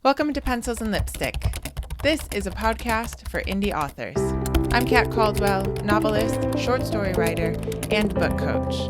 Welcome to Pencils and Lipstick. This is a podcast for indie authors. I'm Kat Caldwell, novelist, short story writer, and book coach.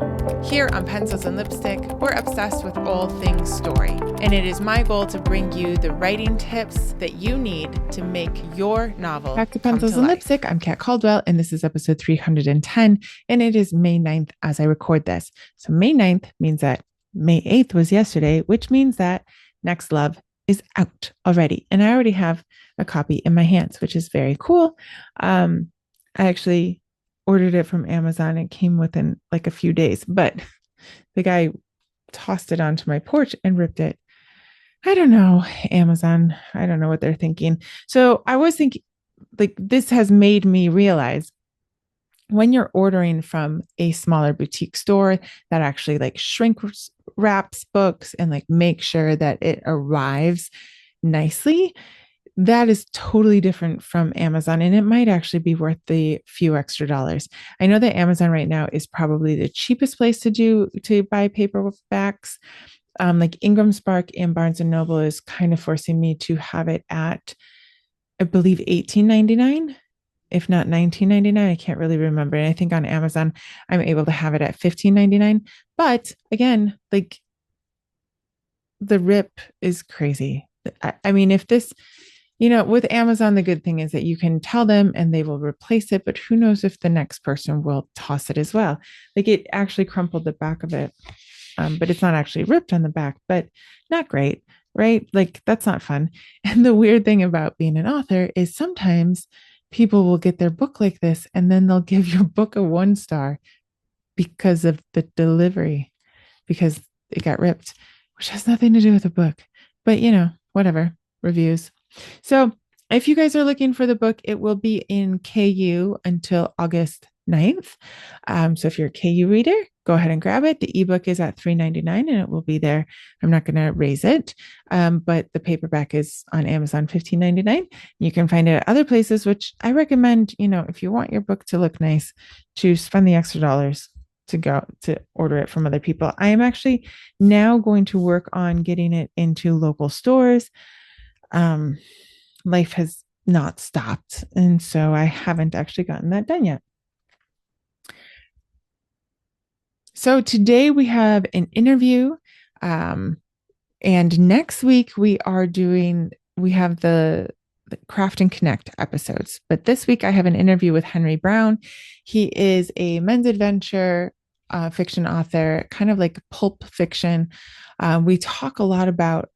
Here on Pencils and Lipstick, we're obsessed with all things story, and it is my goal to bring you the writing tips that you need to make your novel Back to Pencils and Lipstick. I'm Kat Caldwell, and this is episode 310, and it is May 9th as I record this. So May 9th means that May 8th was yesterday, which means that Next Love is out already. And I already have a copy in my hands, which is very cool. I actually ordered it from Amazon. It came within like a few days, but the guy tossed it onto my porch and ripped it. I don't know, Amazon. I don't know what they're thinking. So I was thinking, like, this has made me realize when you're ordering from a smaller boutique store that actually like shrink wraps books and like make sure that it arrives nicely, that is totally different from Amazon. And it might actually be worth the few extra dollars. I know that Amazon right now is probably the cheapest place to buy paperbacks. Like Ingram Spark and Barnes and Noble is kind of forcing me to have it at, I believe, $18.99. If not $19.99, I can't really remember. And I think on Amazon, I'm able to have it at $15.99. But again, like the rip is crazy. I mean, if this, with Amazon, the good thing is that you can tell them and they will replace it, but who knows if the next person will toss it as well. Like it actually crumpled the back of it, but it's not actually ripped on the back, but not great, right? Like that's not fun. And the weird thing about being an author is sometimes people will get their book like this and then they'll give your book a 1 star because of the delivery, because it got ripped, which has nothing to do with the book, but whatever, reviews. So if you guys are looking for the book, it will be in KU until August 9th. So if you're a KU reader, go ahead and grab it. The ebook is at $3.99 and it will be there. I'm not going to raise it, but the paperback is on Amazon $15.99. You can find it at other places, which I recommend, if you want your book to look nice, to spend the extra dollars to go to order it from other people. I am actually now going to work on getting it into local stores. Life has not stopped, and so I haven't actually gotten that done yet. So today we have an interview, and next week we have the Craft and Connect episodes. But this week I have an interview with Henry Brown. He is a men's adventure fiction author, kind of like pulp fiction. We talk a lot about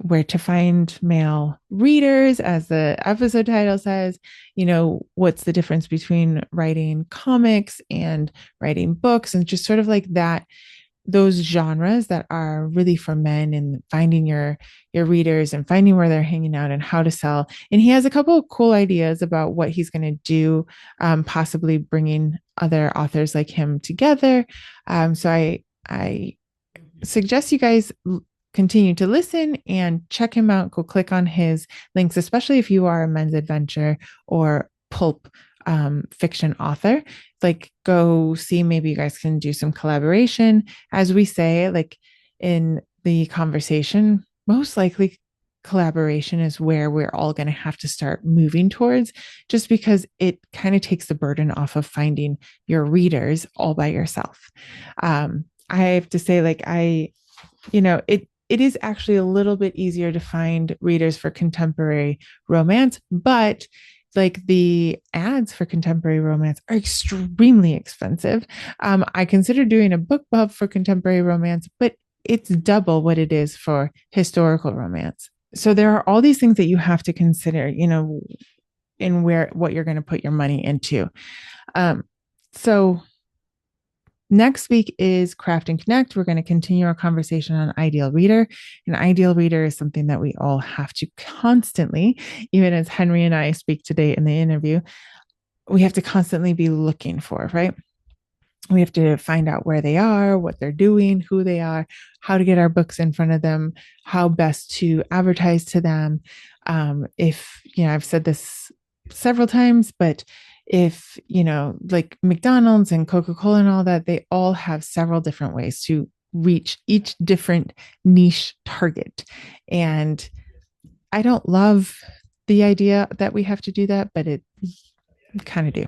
where to find male readers, as the episode title says. What's the difference between writing comics and writing books, and just sort of like that, those genres that are really for men, and finding your readers and finding where they're hanging out and how to sell. And he has a couple of cool ideas about what he's going to do, possibly bringing other authors like him together. So I suggest you guys continue to listen and check him out. Go click on his links, especially if you are a men's adventure or pulp fiction author. Like, go see, maybe you guys can do some collaboration. As we say, like in the conversation, most likely collaboration is where we're all going to have to start moving towards, just because it kind of takes the burden off of finding your readers all by yourself. I have to say, like, it is actually a little bit easier to find readers for contemporary romance, but like the ads for contemporary romance are extremely expensive. I consider doing a book club for contemporary romance, but it's double what it is for historical romance. So there are all these things that you have to consider, in what you're going to put your money into. So next week is Craft and Connect. We're going to continue our conversation on ideal reader. An ideal reader is something that we all have to constantly, even as Henry and I speak today in the interview, we have to constantly be looking for, right? We have to find out where they are, what they're doing, who they are, how to get our books in front of them, how best to advertise to them. If, I've said this several times, but if, like McDonald's and Coca-Cola and all that, they all have several different ways to reach each different niche target. And I don't love the idea that we have to do that, but it kind of do.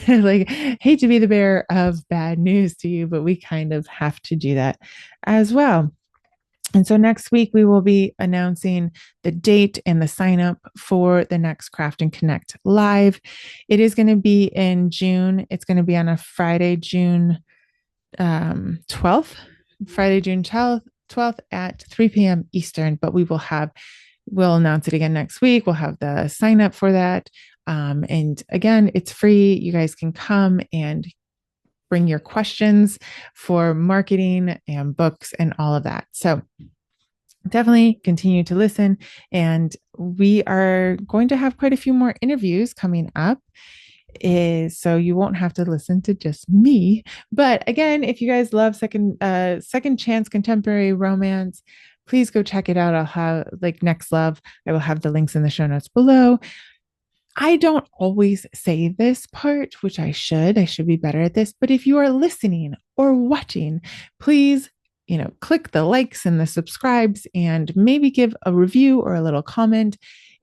Like, hate to be the bearer of bad news to you, but we kind of have to do that as well. And so next week we will be announcing the date and the sign up for the next Craft and Connect live. It is going to be in June. It's going to be on a Friday, June 12th, Friday, June 12th at 3 p.m. Eastern, but we'll announce it again next week. We'll have the sign up for that. And again, it's free. You guys can come and bring your questions for marketing and books and all of that. So definitely continue to listen. And we are going to have quite a few more interviews coming up. So you won't have to listen to just me. But again, if you guys love second chance contemporary romance, please go check it out. I'll have Next Love. I will have the links in the show notes below. I don't always say this part, which I should be better at this, but if you are listening or watching, please, click the likes and the subscribes and maybe give a review or a little comment.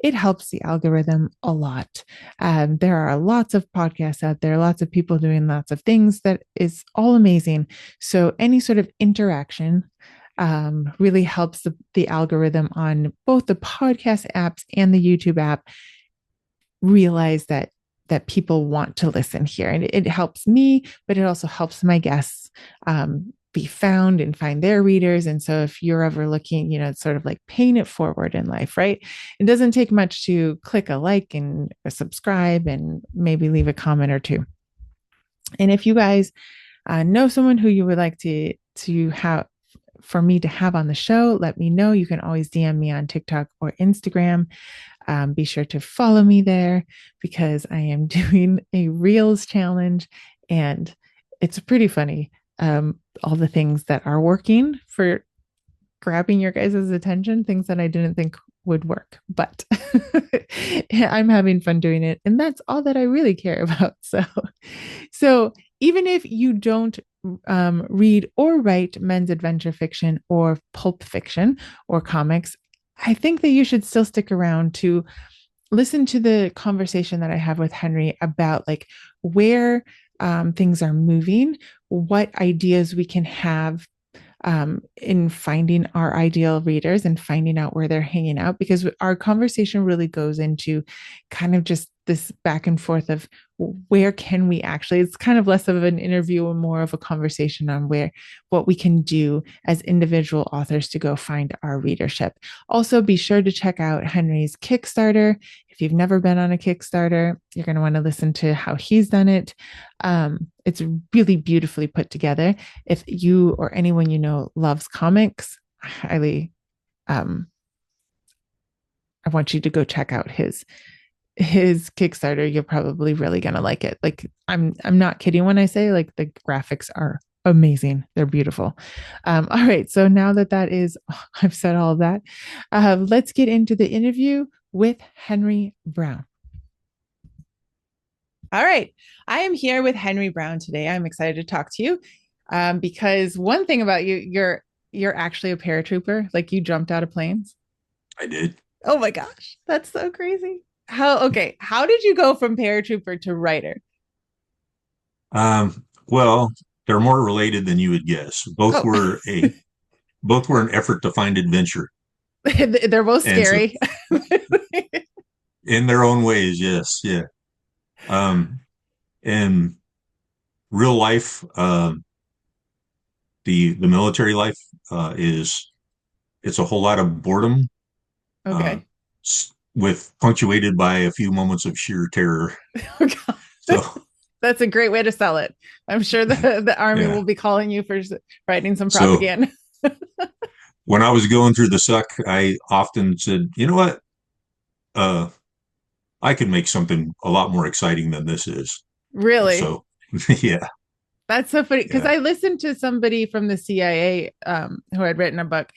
It helps the algorithm a lot. There are lots of podcasts out there, lots of people doing lots of things that is all amazing. So any sort of interaction really helps the algorithm on both the podcast apps and the YouTube app realize that people want to listen here. And it helps me, but it also helps my guests be found and find their readers. And so if you're ever looking, it's sort of like paying it forward in life, right? It doesn't take much to click a like and a subscribe and maybe leave a comment or two. And if you guys know someone who you would like to have for me to have on the show, let me know. You can always DM me on TikTok or Instagram. Be sure to follow me there because I am doing a Reels challenge and it's pretty funny. All the things that are working for grabbing your guys' attention, things that I didn't think would work, but I'm having fun doing it. And that's all that I really care about. So even if you don't read or write men's adventure fiction or pulp fiction or comics, I think that you should still stick around to listen to the conversation that I have with Henry about where things are moving, what ideas we can have in finding our ideal readers and finding out where they're hanging out, because our conversation really goes into kind of just this back and forth of where can we actually, it's kind of less of an interview and more of a conversation on what we can do as individual authors to go find our readership. Also, be sure to check out Henry's Kickstarter. If you've never been on a Kickstarter, you're going to want to listen to how he's done it. It's really beautifully put together. If you or anyone you know loves comics, I want you to go check out his Kickstarter. You're probably really gonna like it. I'm not kidding when I say the graphics are amazing. They're beautiful. All right. So now that is, I've said all of that. Let's get into the interview with Henry Brown. All right. I am here with Henry Brown today. I'm excited to talk to you because one thing about you, you're actually a paratrooper. You jumped out of planes. I did. Oh my gosh. That's so crazy. How did you go from paratrooper to writer? Well, they're more related than you would guess. Both were an effort to find adventure. They're both scary. So, in their own ways, yes. Yeah. In real life, the military life it's a whole lot of boredom. Okay. Punctuated by a few moments of sheer terror. Oh, God. So that's a great way to sell it. I'm sure the Army will be calling you for writing some propaganda. So, when I was going through the suck, I often said, you know what? I could make something a lot more exciting than this is. Really? So, yeah. That's so funny because I listened to somebody from the CIA who had written a book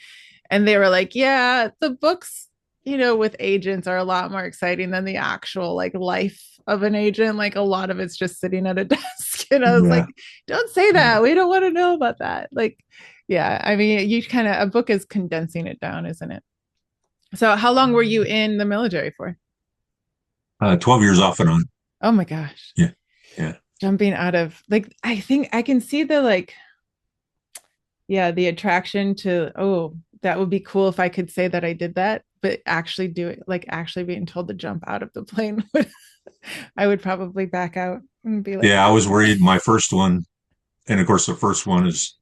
and they were like, yeah, the books with agents are a lot more exciting than the actual like life of an agent. Like a lot of it's just sitting at a desk. And I was Yeah. like, don't say that. We don't want to know about that. Like, yeah, I mean, a book is condensing it down, isn't it? So how long were you in the military for? 12 years off and on. Oh my gosh. Yeah. Yeah. Jumping out of like, I think I can see the like, yeah, the attraction to, oh, that would be cool if I could say that I did that, but actually do it, like actually being told to jump out of the plane, I would probably back out and be like, Yeah. I was worried my first one. And of course, the first one is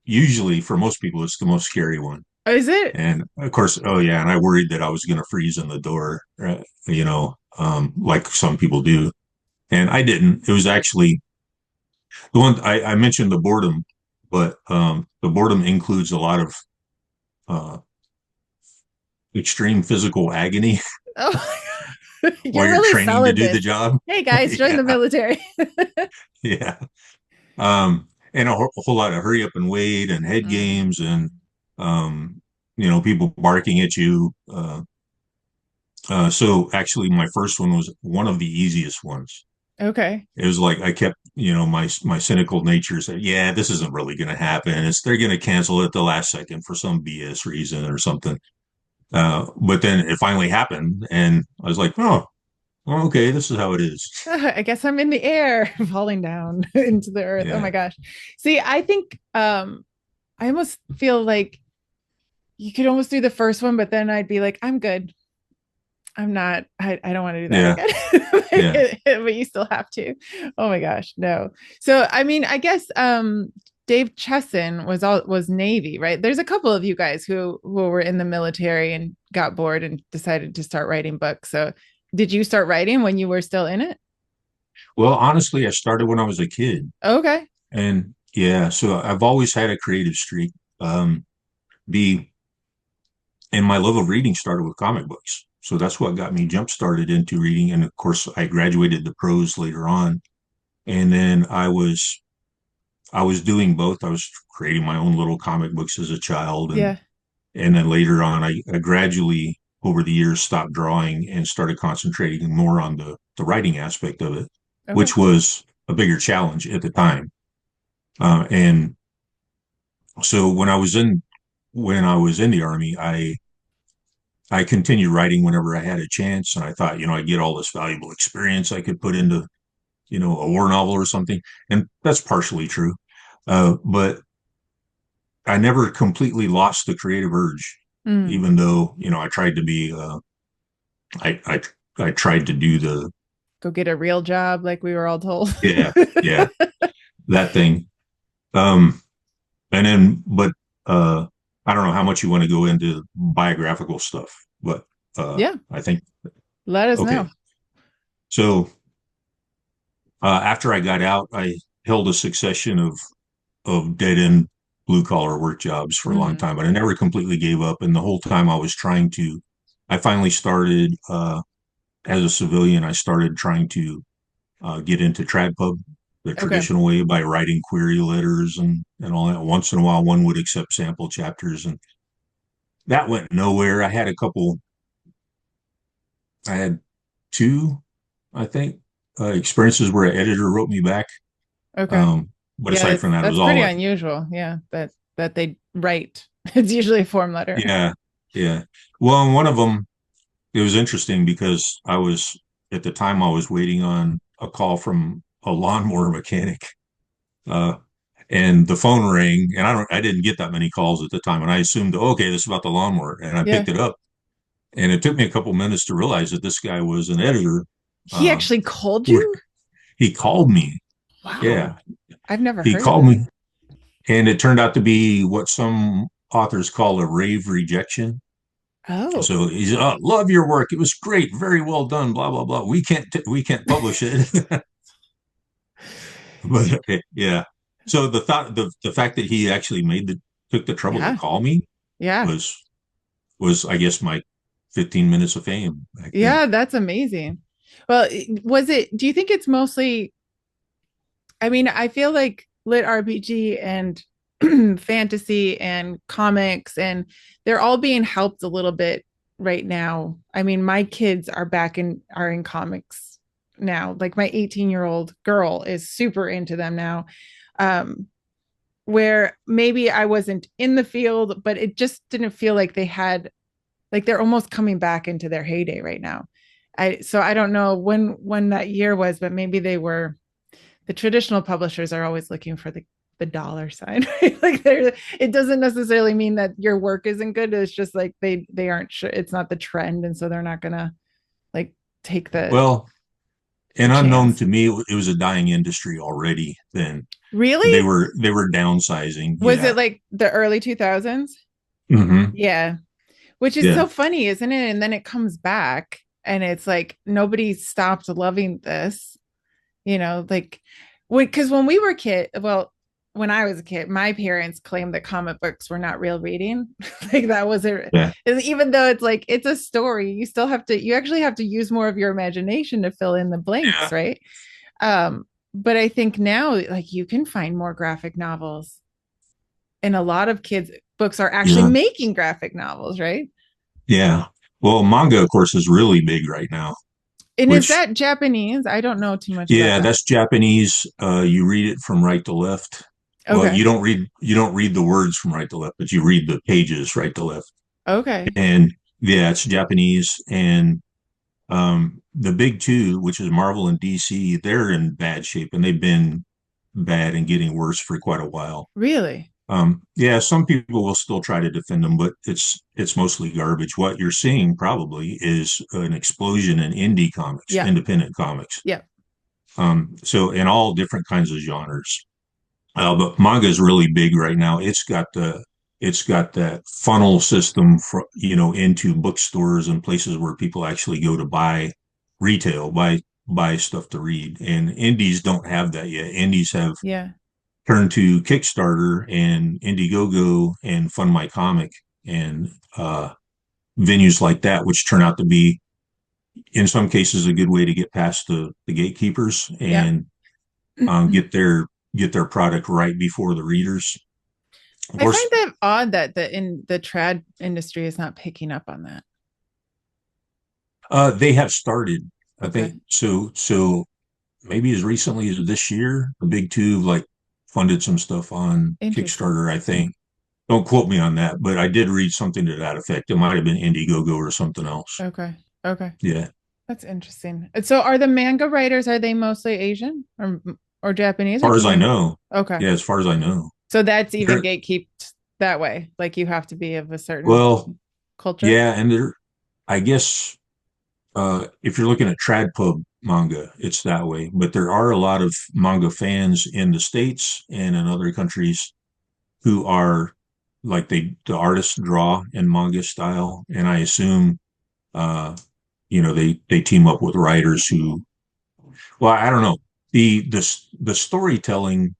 usually for most people, it's the most scary one. oh, is it? And of course, oh yeah. And I worried that I was going to freeze in the door, like some people do. And I didn't. It was actually the one I mentioned the boredom, but the boredom includes a lot of uh, extreme physical agony Oh, while you're you're really training to selling do the this. job. Hey guys, join the Yeah, military. yeah. And a whole lot of hurry up and wait and head Mm, games and um, people barking at you. So actually, my first one was one of the easiest ones. okay. It was like I kept, my cynical nature said, "Yeah, this isn't really going to happen. They're going to cancel it the last second for some BS reason or something." But then it finally happened, and I was like, "Oh, well, okay, this is how it is." I guess I'm in the air, falling down into the earth. Oh Yeah, my gosh. See, I think I almost feel like you could almost do the first one, but then I'd be like, I'm good. I'm not, I don't want to do that yeah, yeah. again. But you still have to. Oh my gosh, no. So I mean, I guess Dave Chesson was Navy, right? There's a couple of you guys who were in the military and got bored and decided to start writing books. So did you start writing when you were still in it? Well, honestly, I started when I was a kid, Okay. and yeah, so I've always had a creative streak. Um, the and my love of reading started with comic books. So that's what got me jump started into reading. And of course, I graduated the prose later on. And then I was doing both. I was creating my own little comic books as a child, and Yeah. and then later on, I gradually over the years stopped drawing and started concentrating more on the writing aspect of it, Okay. which was a bigger challenge at the time. And so when I was in the army, I continued writing whenever I had a chance, and I thought, I'd get all this valuable experience I could put into, a war novel or something, and that's partially true. But I never completely lost the creative urge, Mm. even though, I tried to be, I tried to do the, Go get a real job, like we were all told. yeah, yeah, that thing. Um, but I don't know how much you want to go into biographical stuff, but Yeah. I think, Let us okay. know. So after I got out, I held a succession of dead end blue collar work jobs for a long Mm. time, but I never completely gave up. And the whole time I finally started as a civilian. I started trying to get into TradPub the Okay. traditional way by writing query letters and all that. Once in a while, one would accept sample chapters, and that went nowhere. I had two, I think, experiences where an editor wrote me back. Okay. But Yeah, aside from that, it was that's all pretty like, unusual. Yeah, that they write. It's usually a form letter. yeah, yeah. Well, and one of them, it was interesting because at the time, I was waiting on a call from a lawnmower mechanic. Uh, and the phone rang, and I didn't get that many calls at the time. And I assumed, okay, this is about the lawnmower. And I Yeah. picked it up. And it took me a couple minutes to realize that this guy was an editor. He Uh, actually called who you? he called me. Yeah, Wow. I've never he heard of called that. me. And it turned out to be what some authors call a rave rejection. Oh. So he's, love your work. It was great. Very well done. Blah, blah, blah. We can't publish it. But yeah. So the fact that he actually took the trouble to Yeah. call me Yeah. was, I guess, my 15 minutes of fame back then. Yeah, that's amazing. Well, do you think it's mostly, I mean, I feel like lit RPG and fantasy and comics and they're all being helped a little bit right now. I mean, my kids are in comics now. Like my 18-year-old girl is super into them now. Um, where maybe I wasn't in the field, but it just didn't feel like they had, like they're almost coming back into their heyday right now. So I don't know when that year was, but maybe they were. The traditional publishers are always looking for the dollar sign, right? Like it doesn't necessarily mean that your work isn't good. It's just like they aren't sure, it's not the trend, and so they're not gonna like take Well, the and unknown chance. to me, it was a dying industry already then. They Really? were they were downsizing. Was Yeah. it like the early 2000s? Hmm. Yeah. Which is Yeah. so funny, isn't it? And then it comes back and it's like nobody stopped loving this, like because when we were when I was a kid, my parents claimed that comic books were not real reading. Like that was it. Yeah. Even though it's like it's a story, you actually have to use more of your imagination to fill in the blanks, Yeah. right? Um, but I think now like you can find more graphic novels, and a lot of kids books are actually Yeah. making graphic novels, right? Yeah. Well, manga, of course, is really big right now, And is which, that Japanese? I don't know too much about yeah, that. that's Japanese. You read it from right to left. Well, Okay. you don't read the words from right to left, but you read the pages right to left. Okay. And yeah, it's Japanese. And the big two, which is Marvel and DC, they're in bad shape, and they've been bad and getting worse for quite a while. Really? Yeah, some people will still try to defend them, but it's mostly garbage. What you're seeing probably is an explosion in indie comics, Yeah. independent comics. Yeah. So in all different kinds of genres. But manga is really big right now. It's got that funnel system for into bookstores and places where people actually go to buy retail, buy stuff to read. And indies don't have that yet. Indies have Yeah. turned to Kickstarter and Indiegogo and Fund My Comic and venues like that, which turn out to be in some cases a good way to get past the gatekeepers Yeah. and get their product right before the readers. Of I find course, that odd that the trad industry is not picking up on that. they have started. I Okay. think so. So maybe as recently as this year, the big two like funded some stuff on Interesting. Kickstarter. I think. Don't quote me on that, but I did read something to that effect. It might have been Indiegogo or something else. Okay. Okay. Yeah. That's interesting. And so are the manga writers, are they mostly Asian or Japanese, As or far can as I you? know. Okay. Yeah, as far as I know. So that's even They're, gatekept that way. Like you have to be of a certain well, culture. yeah, and they're I guess if you're looking at trad pub manga, it's that way. But there are a lot of manga fans in the States and in other countries who are like the artists draw in manga style, and I assume uh, they team up with writers who, well, I don't know, the storytelling.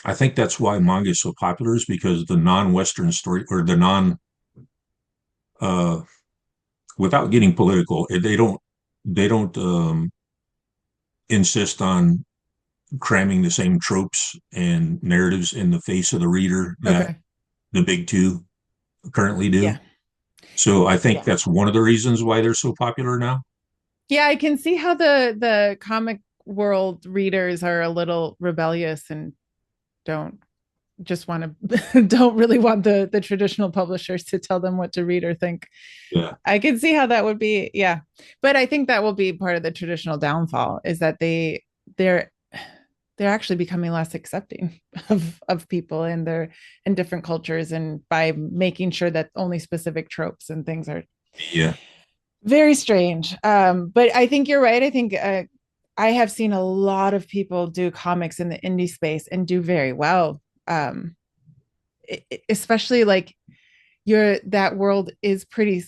I think that's why manga is so popular is because the non-Western story or the non uh, without getting political, they don't insist on cramming the same tropes and narratives in the face of the reader that Okay. the big two currently do. Yeah. So I think that's one of the reasons why they're so popular now. Yeah, I can see how the comic world readers are a little rebellious and don't just want to don't really want the traditional publishers to tell them what to read or think. Yeah. I can see how that would be, yeah. But I think that will be part of the traditional downfall is that they're they're actually becoming less accepting of people and their and different cultures, and by making sure that only specific tropes and things are Yeah. very strange. But I think you're right. I think I have seen a lot of people do comics in the indie space and do very well. Especially like that world is pretty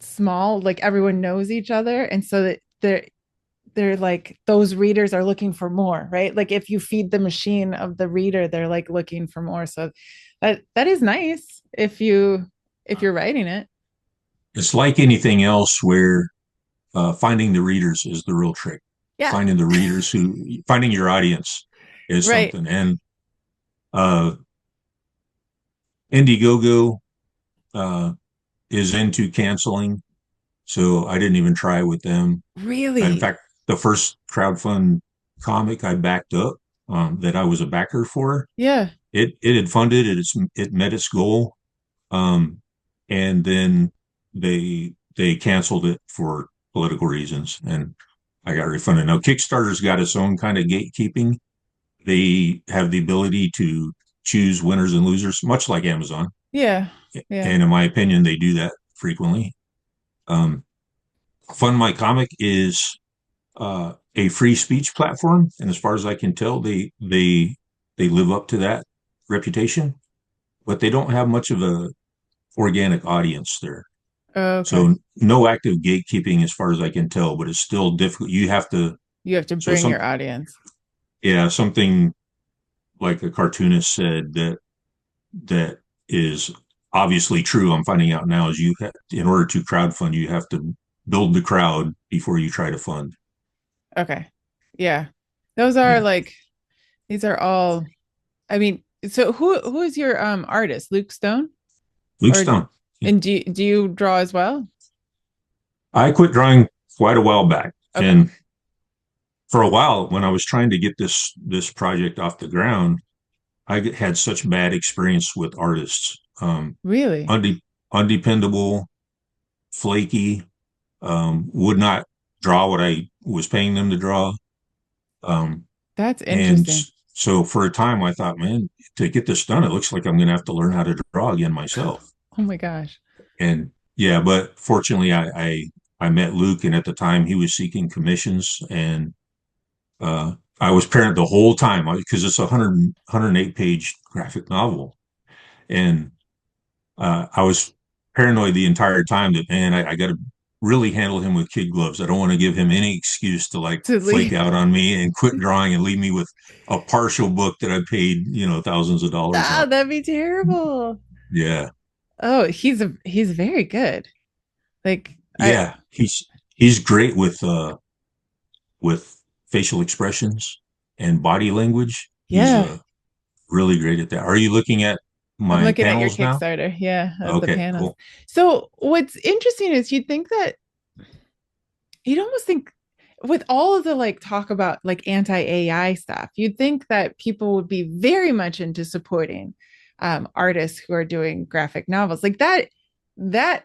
small. Like everyone knows each other, and so that they're like those readers are looking for more, right? Like if you feed the machine of the reader, they're like looking for more. So that is nice if you're writing it. It's like anything else where finding the readers is the real trick. Yeah. Finding your audience is Right. something. And uh, Indiegogo uh, is into canceling, so I didn't even try with them. In Really? fact, the first crowdfund comic I backed up, that I was a backer for, Yeah. it had funded it. It met its goal, um, and then they canceled it for political reasons, and I got refunded. Now Kickstarter's got its own kind of gatekeeping. They have the ability to choose winners and losers, much like Amazon. Yeah. Yeah. And in my opinion, they do that frequently. Um, Fund My Comic is a free speech platform, and as far as I can tell, they live up to that reputation, but they don't have much of a organic audience there. Okay. So no active gatekeeping as far as I can tell, but it's still difficult. You have to, You have to so bring your audience. yeah, something like a cartoonist said that is obviously true. I'm finding out now is in order to crowdfund, you have to build the crowd before you try to fund. Okay. Yeah. Those are Yeah. like these are all I mean, so who is your artist? Luke Stone? Luke Or Stone. and do you draw as well? I quit drawing quite a while back. Okay. And for a while, when I was trying to get this project off the ground, I had such bad experience with artists. Really? Unde- Undependable, flaky, would not draw what I was paying them to draw. Um, That's and interesting. so for a time, I thought, man, to get this done, it looks like I'm going to have to learn how to draw again myself. Oh my gosh. And yeah, but fortunately, I met Luke, and at the time, he was seeking commissions, and I was parent the whole time because it's a 108 page graphic novel, and I was paranoid the entire time that, man, I got to really handle him with kid gloves. I don't want to give him any excuse to like To flake leave. out on me and quit drawing and leave me with a partial book that I paid, thousands of dollars Ah, on. that'd be terrible. Yeah. Oh, he's very good. Like I Yeah. He's great with facial expressions and body language. He's yeah. really great at that. Are you looking at I'm my looking at your panels now? Kickstarter, yeah, of the Okay, panels. cool. So what's interesting is you'd think that you'd almost think with all of the like talk about like anti-AI stuff, you'd think that people would be very much into supporting artists who are doing graphic novels. Like that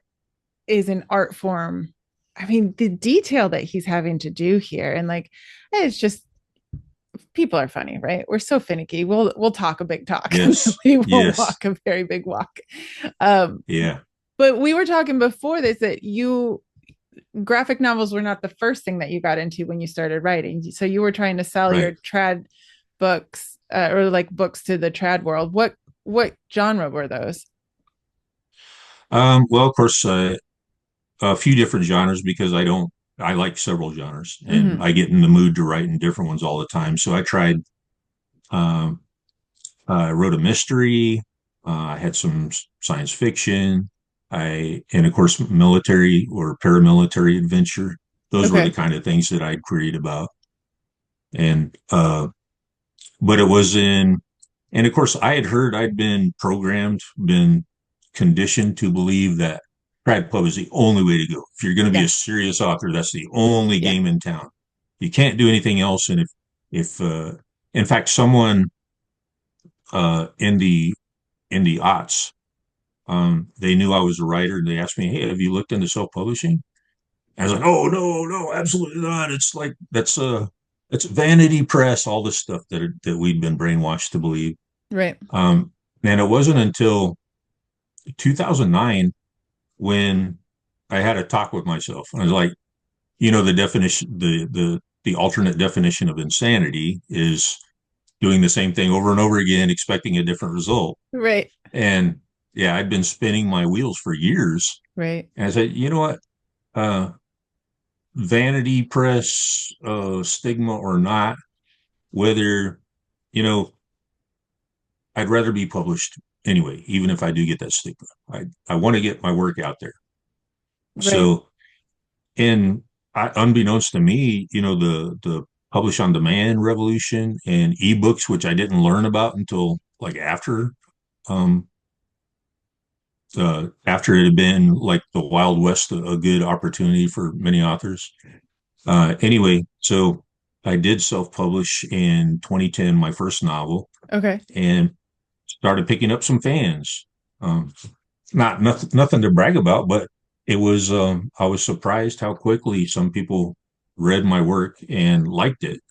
is an art form. I mean, the detail that he's having to do here, and like it's just people are funny, right? We're so finicky. We'll talk a big talk and Yes. we will Yes. walk a very big walk. Um, Yeah. but we were talking before this that you graphic novels were not the first thing that you got into when you started writing. So you were trying to sell your Right. trad books or like books to the trad world. What genre were those? Well, of course, a few different genres because I like several genres and Mm-hmm. I get in the mood to write in different ones all the time. So I tried, um, I wrote a mystery. I had some science fiction. And of course, military or paramilitary adventure. Those were the Okay. kind of things that I'd create about. And, but it was and of course, I'd been programmed, been conditioned to believe that Trad Pub is the only way to go. If you're going to be Yeah. a serious author, that's the only Yeah. game in town. You can't do anything else. And if, in fact, someone, in the aughts, they knew I was a writer. They asked me, "Hey, have you looked into self-publishing?" I was like, "Oh, no, no, absolutely not. It's like, it's vanity press, all this stuff that we'd been brainwashed to believe." Right. Um, and it wasn't until 2009 when I had a talk with myself. I was like, the definition, the alternate definition of insanity is doing the same thing over and over again, expecting a different result. Right. And yeah, I'd been spinning my wheels for years. Right. And I said, you know what? Uh, Vanity press, stigma or not, whether, you know, I'd rather be published anyway, even if I do get that stigma. I want to get my work out there. Right. So, and unbeknownst to me, the publish on demand revolution and ebooks, which I didn't learn about until like after, um, after it had been like the Wild West, a good opportunity for many authors. Anyway, so I did self-publish in 2010, my first novel, Okay. and started picking up some fans. Um, nothing to brag about, but it was I was surprised how quickly some people read my work and liked it.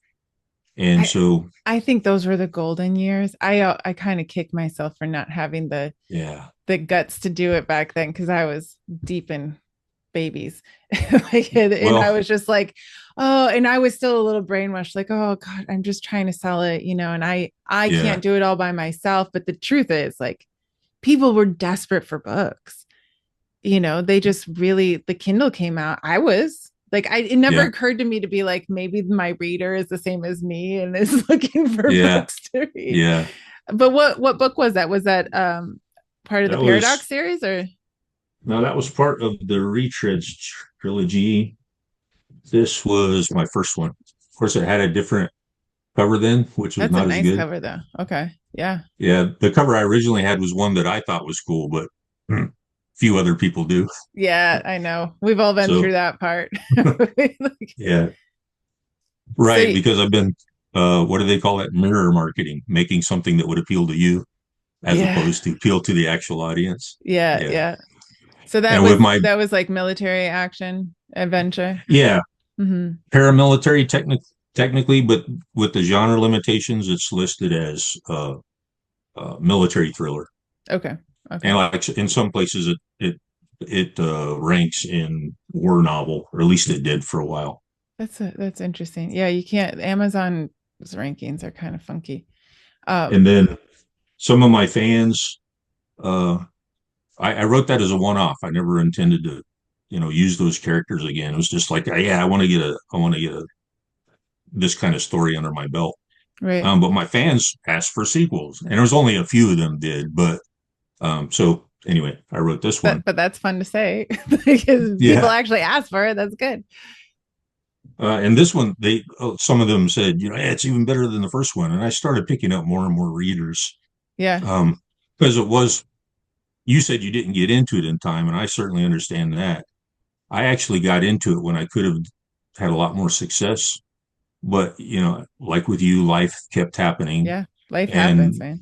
And I so, I think those were the golden years. I kind of kick myself for not having yeah, the guts to do it back then because I was deep in babies. And I well, was just like, oh, and I was still a little brainwashed, like, oh God, I'm just trying to sell it, and I yeah, can't do it all by myself. But the truth is, like, people were desperate for books. They just really, the Kindle came out. I was like, it never yeah, occurred to me to be like, maybe my reader is the same as me and is looking for yeah, books to read. yeah. But what book was that? Was that part of the That Paradox was series or? No, that was part of the Retreads trilogy. This was my first one. Of course, it had a different cover then, which was That's a not as nice good. cover though. Okay. Yeah. Yeah, the cover I originally had was one that I thought was cool, but few other people do. Yeah, I know. We've all been through So, that part. yeah, So right. Because I've been, what do they call it? Mirror marketing, making something that would appeal to you as yeah, opposed to appeal to the actual audience. yeah, Yeah. yeah. So that And with was my, that was like military action adventure. yeah, Hmm. paramilitary technically, but with the genre limitations, it's listed as military thriller. Okay. Okay. And like in some places, it ranks in war novel, or at least it did for a while. That's interesting. Yeah, you can't. Amazon's rankings are kind of funky. And Um, then some of my fans, uh, I wrote that as a one-off. I never intended to, use those characters again. It was just like, yeah, I want to get this kind of story under my belt. right. But my fans asked for sequels, and there was only a few of them did. But so anyway, I wrote this one. But that's fun to say because people Yeah, actually ask for it. That's good. and this one, some of them said, hey, it's even better than the first one, and I started picking up more and more readers Yeah. um, because it was. You said you didn't get into it in time, and I certainly understand that. I actually got into it when I could have had a lot more success, but like with you, life kept happening, Yeah. Life happens, and man.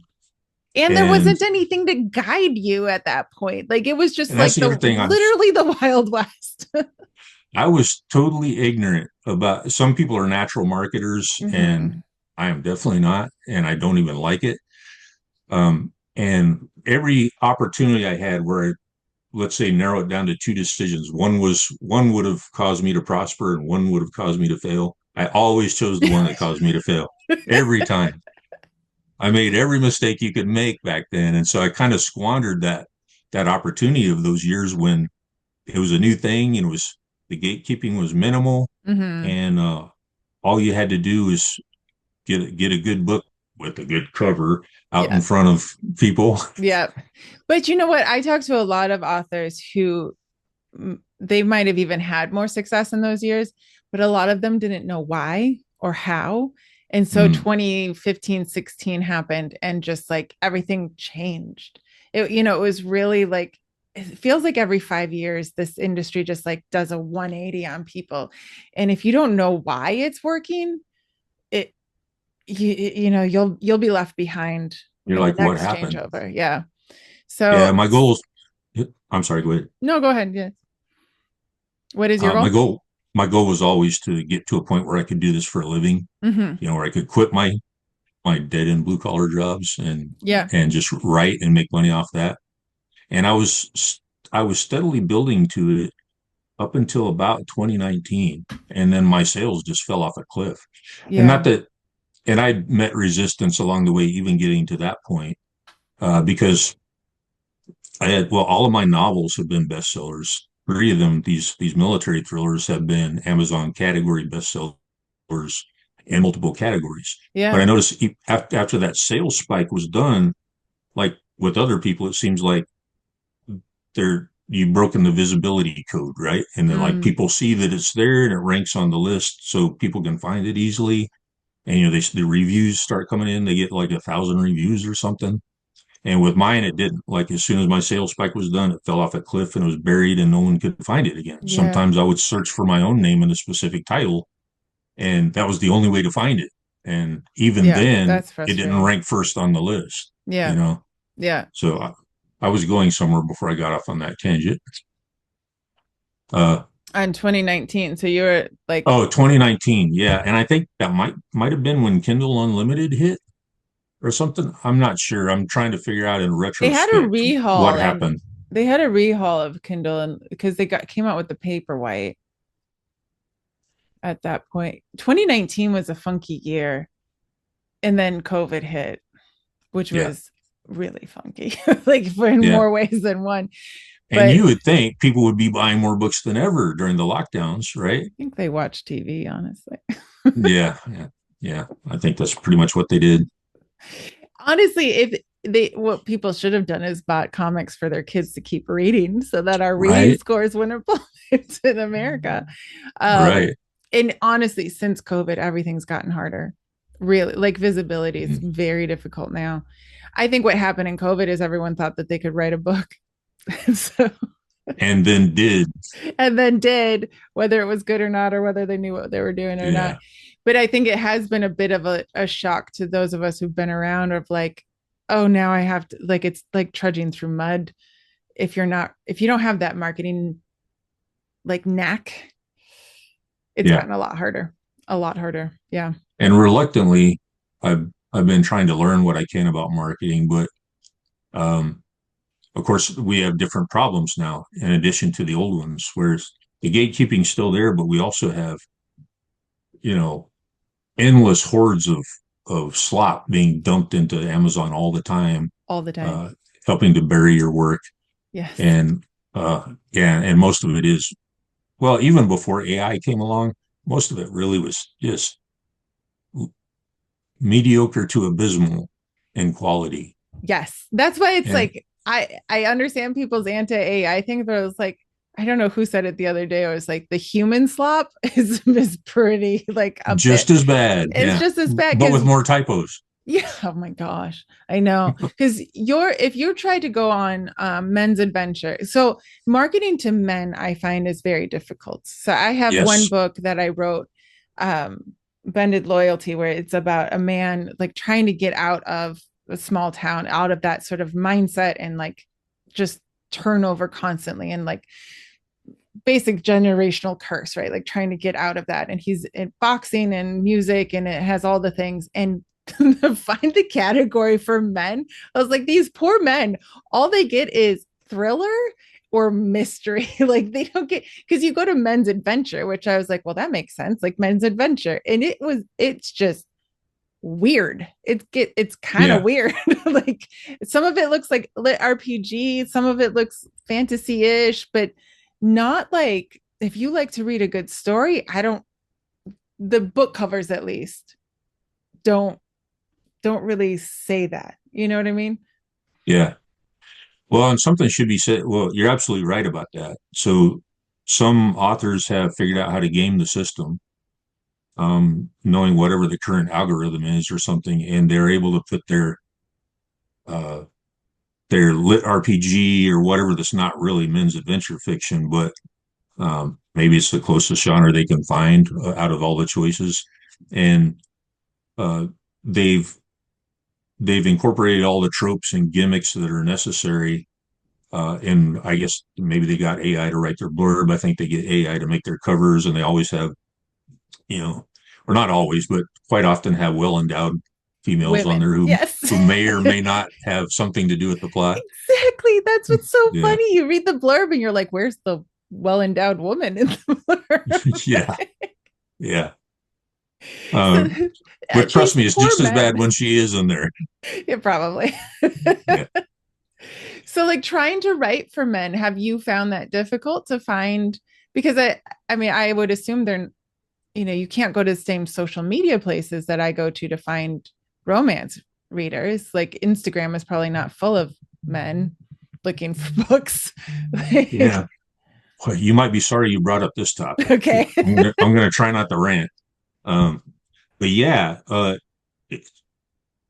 And there and wasn't anything to guide you at that point. Like it was just and that's like the the other thing. literally the Wild West. I was totally ignorant about. Some people are natural marketers, and Hmm. I am definitely not, and I don't even like it. And every opportunity I had where I, let's say, narrow it down to two decisions, one would have caused me to prosper and one would have caused me to fail. I always chose the one that caused me to fail every time. I made every mistake you could make back then. And so I kind of squandered that opportunity of those years when it was a new thing and the gatekeeping was minimal, Hmm. and all you had to do is get a good book with a good cover out in Yeah. front of people. Yeah. But you know what? I talked to a lot of authors who they might have even had more success in those years, but a lot of them didn't know why or how. And so Mm, 2015, 16 happened and just like everything changed. It was really like, it feels like every 5 years, this industry just like does a 180 on people. And if you don't know why it's working, it, you'll be left behind you're in the like, what next happened? changeover. Yeah. Yeah, So my goals. I'm sorry. Go ahead. no, go ahead. Yeah. What is your My goal? goal. My goal was always to get to a point where I could do this for a living. Mm-hmm. Where I could quit my dead end blue collar jobs Yeah. and just write and make money off that. And I was steadily building to it up until about 2019, and then my sales just fell off a cliff. And Yeah. not that, and I met resistance along the way, even getting to that point, because all of my novels have been bestsellers. Three of them, these military thrillers, have been Amazon category bestsellers in multiple categories. But I Yeah. noticed after that sales spike was done, like with other people, it seems like you've broken the visibility code, right? And then like Mm. people see that it's there and it ranks on the list, so people can find it easily. And the reviews start coming in. They get like 1,000 reviews or something. And with mine, it didn't. Like as soon as my sales spec was done, it fell off a cliff and it was buried and no one could find it again. Yeah. Sometimes I would search for my own name in a specific title, and that was the only way to find it. And even Yeah, then, that's it didn't frustrating. rank first on the list, you Yeah. know? Yeah. So I was going somewhere before I got off on that tangent. Uh, On 2019. So you were like, oh, 2019. Yeah. And I think that might have been when Kindle Unlimited hit or something. I'm not sure. I'm trying to figure out in they had a retrospect what rehaul and happened. they had a rehaul of Kindle and because they came out with the Paperwhite at that point. 2019 was a funky year. And then COVID hit, which Yeah. was really funky, like for in Yeah. more ways than one. And But you would think people would be buying more books than ever during the lockdowns, right? I think they watch TV, honestly. Yeah. Yeah. Yeah. I think that's pretty much what they did. Honestly, if they what people should have done is bought comics for their kids to keep reading so that our reading Right. scores wouldn't plummet in America. Um, Right. and honestly, since COVID, everything's gotten harder. Really, like visibility is Mm. very difficult now. I think what happened in COVID is everyone thought that they could write a book. So, And then did. and then did, whether it was good or not, or whether they knew what they were doing or not. Yeah. But I think it has been a bit of a shock to those of us who've been around of like, oh, now I have to, like, it's like trudging through mud. If you don't have that marketing like knack, it's Yeah. gotten a lot harder. A lot harder. Yeah. And reluctantly, I've been trying to learn what I can about marketing, but um, of course, we have different problems now in addition to the old ones, whereas the gatekeeping's still there, but we also have, you know, endless hordes of slop being dumped into Amazon all the time, All the time. uh, helping to bury your work. Yes. And yeah, and most of it is, well, even before AI came along, most of it really was just mediocre to abysmal in quality. Yes. That's why it's And like I understand people's anti-AI thing, but I was like, I don't know who said it the other day. I was like, the human slop is pretty like a just bit. as bad. It's Yeah. just as bad But because with more typos. yeah, oh my gosh, I know. Because if you try to go on Men's Adventure, so marketing to men, I find is very difficult. So I have one Yes. book that I wrote, Bended Loyalty, where it's about a man like trying to get out of a small town, out of that sort of mindset and like just turnover constantly and like basic generational curse, right? Like trying to get out of that. And he's in boxing and music and it has all the things. And find the category for men. I was like, these poor men, all they get is thriller or mystery. Like they don't get because you go to Men's Adventure, which I was like, well, that makes sense. Like Men's Adventure. And it's just weird. It's kind of Yeah. weird. Like some of it looks like lit RPG, some of it looks fantasy-ish, but not like if you like to read a good story, the book covers at least don't really say that. You know what I mean? Yeah. Well, and something should be said. Well, you're absolutely right about that. So some authors have figured out how to game the system, knowing whatever the current algorithm is or something, and they're able to put uh, their lit RPG or whatever that's not really men's adventure fiction, but maybe it's the closest genre they can find out of all the choices, and uh, they've incorporated all the tropes and gimmicks that are necessary. And I guess maybe they got AI to write their blurb. I think they get AI to make their covers, and they always have, you know, or not always, but quite often have well endowed females on Women. there Yes. who may or may not have something to do with the plot. Exactly. That's what's so Yeah. funny. You read the blurb and you're like, where's the well-endowed woman in the blurb? Yeah. Yeah. So, But trust these me, it's poor just as bad men. when she is in there. Yeah, probably. Yeah. So like trying to write for men, have you found that difficult to find? Because I mean, I would assume they're, you can't go to the same social media places that I go to find romance readers. Like Instagram is probably not full of men looking for books. Yeah. Well, you might be sorry you brought up this topic. Okay. I'm gonna try not to rant. But yeah,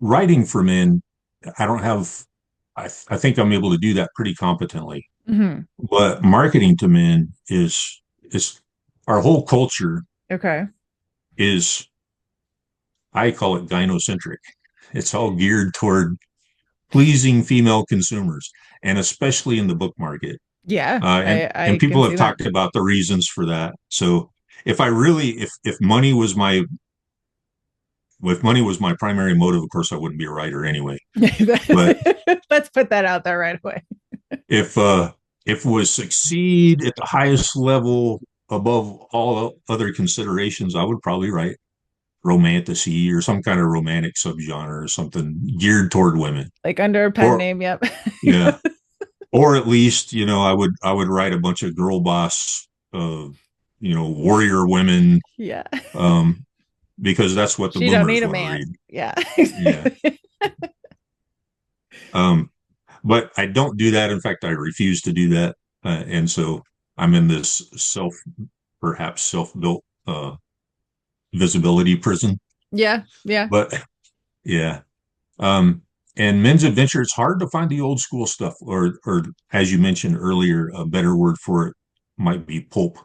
writing for men, I don't have I think I'm able to do that pretty competently. Mm-hmm. But marketing to men is our whole culture Okay. is, I call it gynocentric. It's all geared toward pleasing female consumers, and especially in the book market. Yeah, And I can people see have that. talked about the reasons for that. So if I really, if money was my, if money was my primary motive, of course I wouldn't be a writer anyway. But Let's put that out there right away. if if it was succeed at the highest level above all other considerations, I would probably write romantasy or some kind of romantic subgenre or something geared toward women. Like under a pen Or name, yep. yeah, or at least I would write a bunch of girl boss, warrior women, Yeah. um, because that's what the She don't boomers need a want to man. read. Yeah. Yeah. Um, but I don't do that. In fact, I refuse to do that. And so I'm in this perhaps self-built, visibility prison. Yeah. Yeah. But yeah. Um, and men's adventure, it's hard to find the old school stuff, or as you mentioned earlier, a better word for it might be pulp.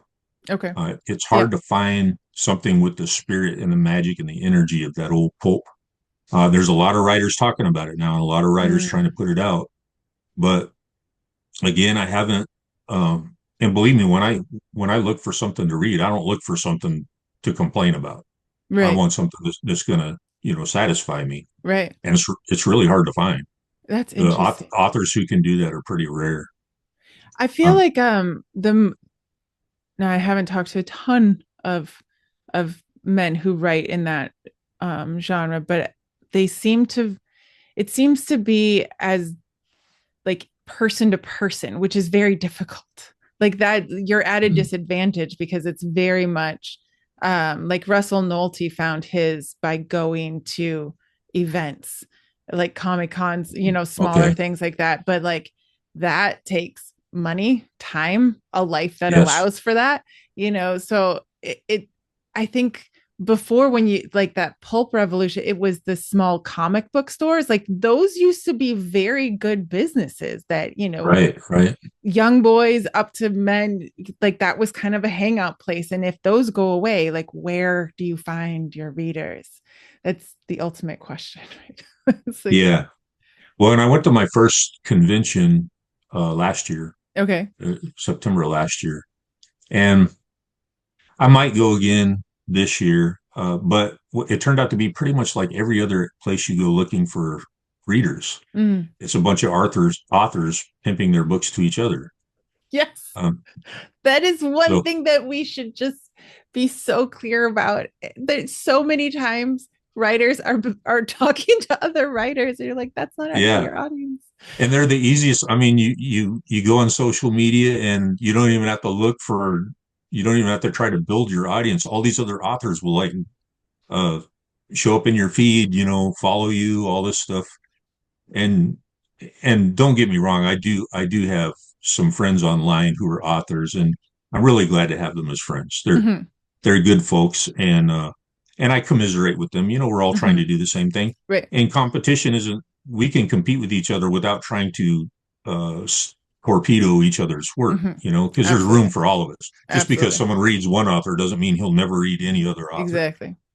Okay. It's Yeah. hard to find something with the spirit and the magic and the energy of that old pulp. There's a lot of writers talking about it now, and a lot of writers trying to put it out. But again, I haven't. And believe me, when I look for something to read, I don't look for something to complain about. I Right. want something that's going to satisfy me, Right. and it's really hard to find. That's The interesting. authors who can do that are pretty rare. I feel Um, like the now I haven't talked to a ton of men who write in that genre, but they seem to it seems to be as like person to person, which is very difficult. Like that, you're at a disadvantage because it's very much like Russell Nolte found his by going to events like Comic Cons, smaller okay. things like that. But like that takes money, time, a life that Yes. allows for that, So I think before when you like that pulp revolution, it was the small comic book stores. Like those used to be very good businesses that, Right. Right. young boys up to men, like that was kind of a hangout place. And if those go away, like where do you find your readers? That's the ultimate question, right? It's like, Yeah. Well, and I went to my first convention last year, okay. September of last year, and I might go again this year. But it turned out to be pretty much like every other place you go looking for readers. Mm. It's a bunch of authors pimping their books to each other. Yes. Um, That is one so thing that we should just be so clear about. That so many times writers are talking to other writers, and you're like, that's not actually yeah, your audience. and they're the easiest. I mean, you go on social media and you don't even have to look for. You don't even have to try to build your audience. All these other authors will uh, show up in your feed. Follow you, all this stuff. And don't get me wrong, I do have some friends online who are authors, and I'm really glad to have them as friends. Mm-hmm. They're good folks, and I commiserate with them. We're all trying Mm-hmm. to do the same thing. Right. And competition isn't. We can compete with each other without trying to torpedo each other's work. Mm-hmm. Because there's Absolutely. room for all of us. Just because Absolutely. someone reads one author doesn't mean he'll never read any other author.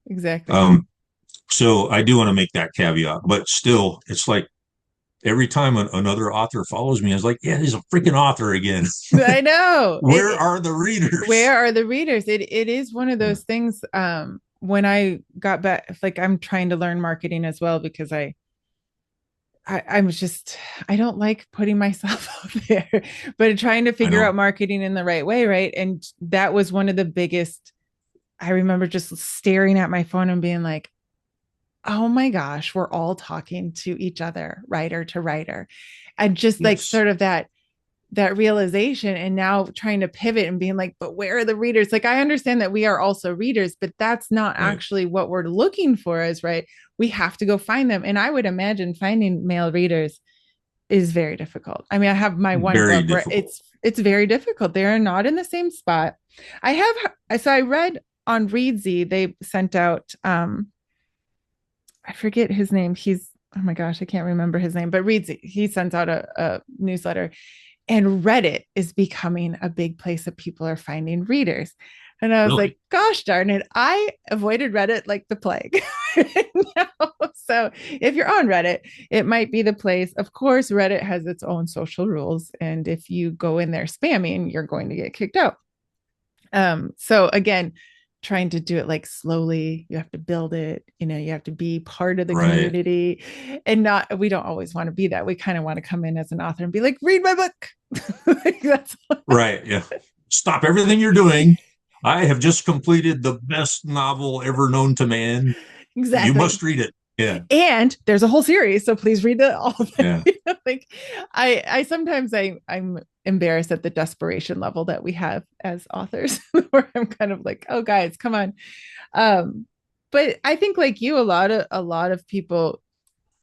Exactly. So I do want to make that caveat, but still, it's like every time another author follows me, I was like, yeah, he's a freaking author again. I know. Where are the readers? Where are the readers? It is one of those things. When I got back, like I'm trying to learn marketing as well because I'm just I don't like putting myself out there, but trying to figure out marketing in the right way, right? And that was one of the biggest. I remember just staring at my phone and being like, oh my gosh, we're all talking to each other, writer to writer. And just like sort of that realization, and now trying to pivot and being like, but where are the readers? Like, I understand that we are also readers, but that's not actually what we're looking for is right. We have to go find them. And I would imagine finding male readers is very difficult. I mean, I have my one book where it's very difficult. They're not in the same spot. I read on Readsy, they sent out, I forget his name. He's oh my gosh, I can't remember his name, but reads it. He sends out a newsletter, and Reddit is becoming a big place that people are finding readers. And I was Really? like, gosh darn it, I avoided Reddit like the plague. No. So if you're on Reddit, it might be the place. Of course, Reddit has its own social rules. And if you go in there spamming, you're going to get kicked out. So again, trying to do it like slowly, you have to build it, you have to be part of the Right. community, and we don't always want to be that. We kind of want to come in as an author and be like, read my book. Like, that's Right. Yeah. Stop everything you're doing. I have just completed the best novel ever known to man. You exactly. must read it. Yeah. And there's a whole series, so please read all of Yeah. it. Like, I sometimes I'm embarrassed at the desperation level that we have as authors, where I'm kind of like, oh guys, come on. But I think, like you, a lot of people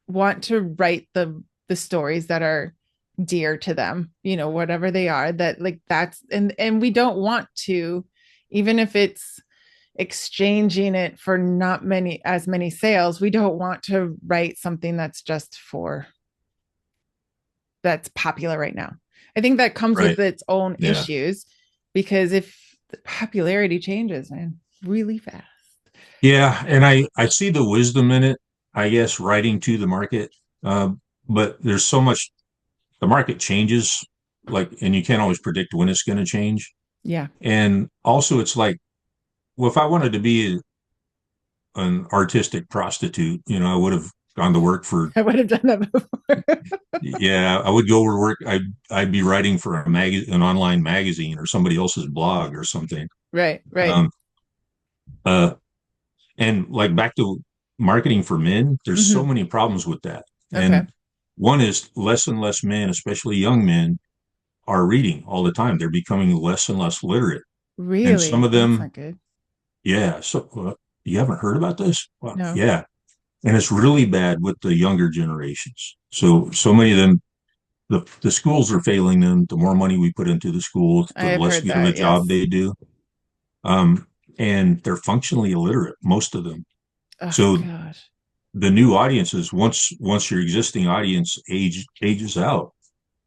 want to write the stories that are dear to them, whatever they are, that like that's, and we don't want to, even if it's exchanging it for not as many sales, we don't want to write something that's popular right now. I think that comes Right. with its own Yeah. issues, because if the popularity changes, man, really fast. Yeah. And I see the wisdom in it, I guess, writing to the market. But there's so much, the market changes, like, and you can't always predict when it's going to change. Yeah. And also, it's like, well, if I wanted to be an artistic prostitute, I would have gone to work for, I would have done that before. yeah, I would go to work. I'd be writing for an online magazine or somebody else's blog or something. Right. Um, uh, and like back to marketing for men, there's so Mm-hmm. many problems with that. Okay. And one is less and less men, especially young men, are reading all the time. They're becoming less and less literate. And some Really? of That's them, not good. yeah. So you haven't heard about this? Well, No. yeah. And it's really bad with the younger generations. So many of them, the schools are failing them. The more money we put into the schools, I the have less heard good of a that. job Yes. they do. Um, and they're functionally illiterate, most of them. Oh So gosh. the new audiences, once your existing audience ages out,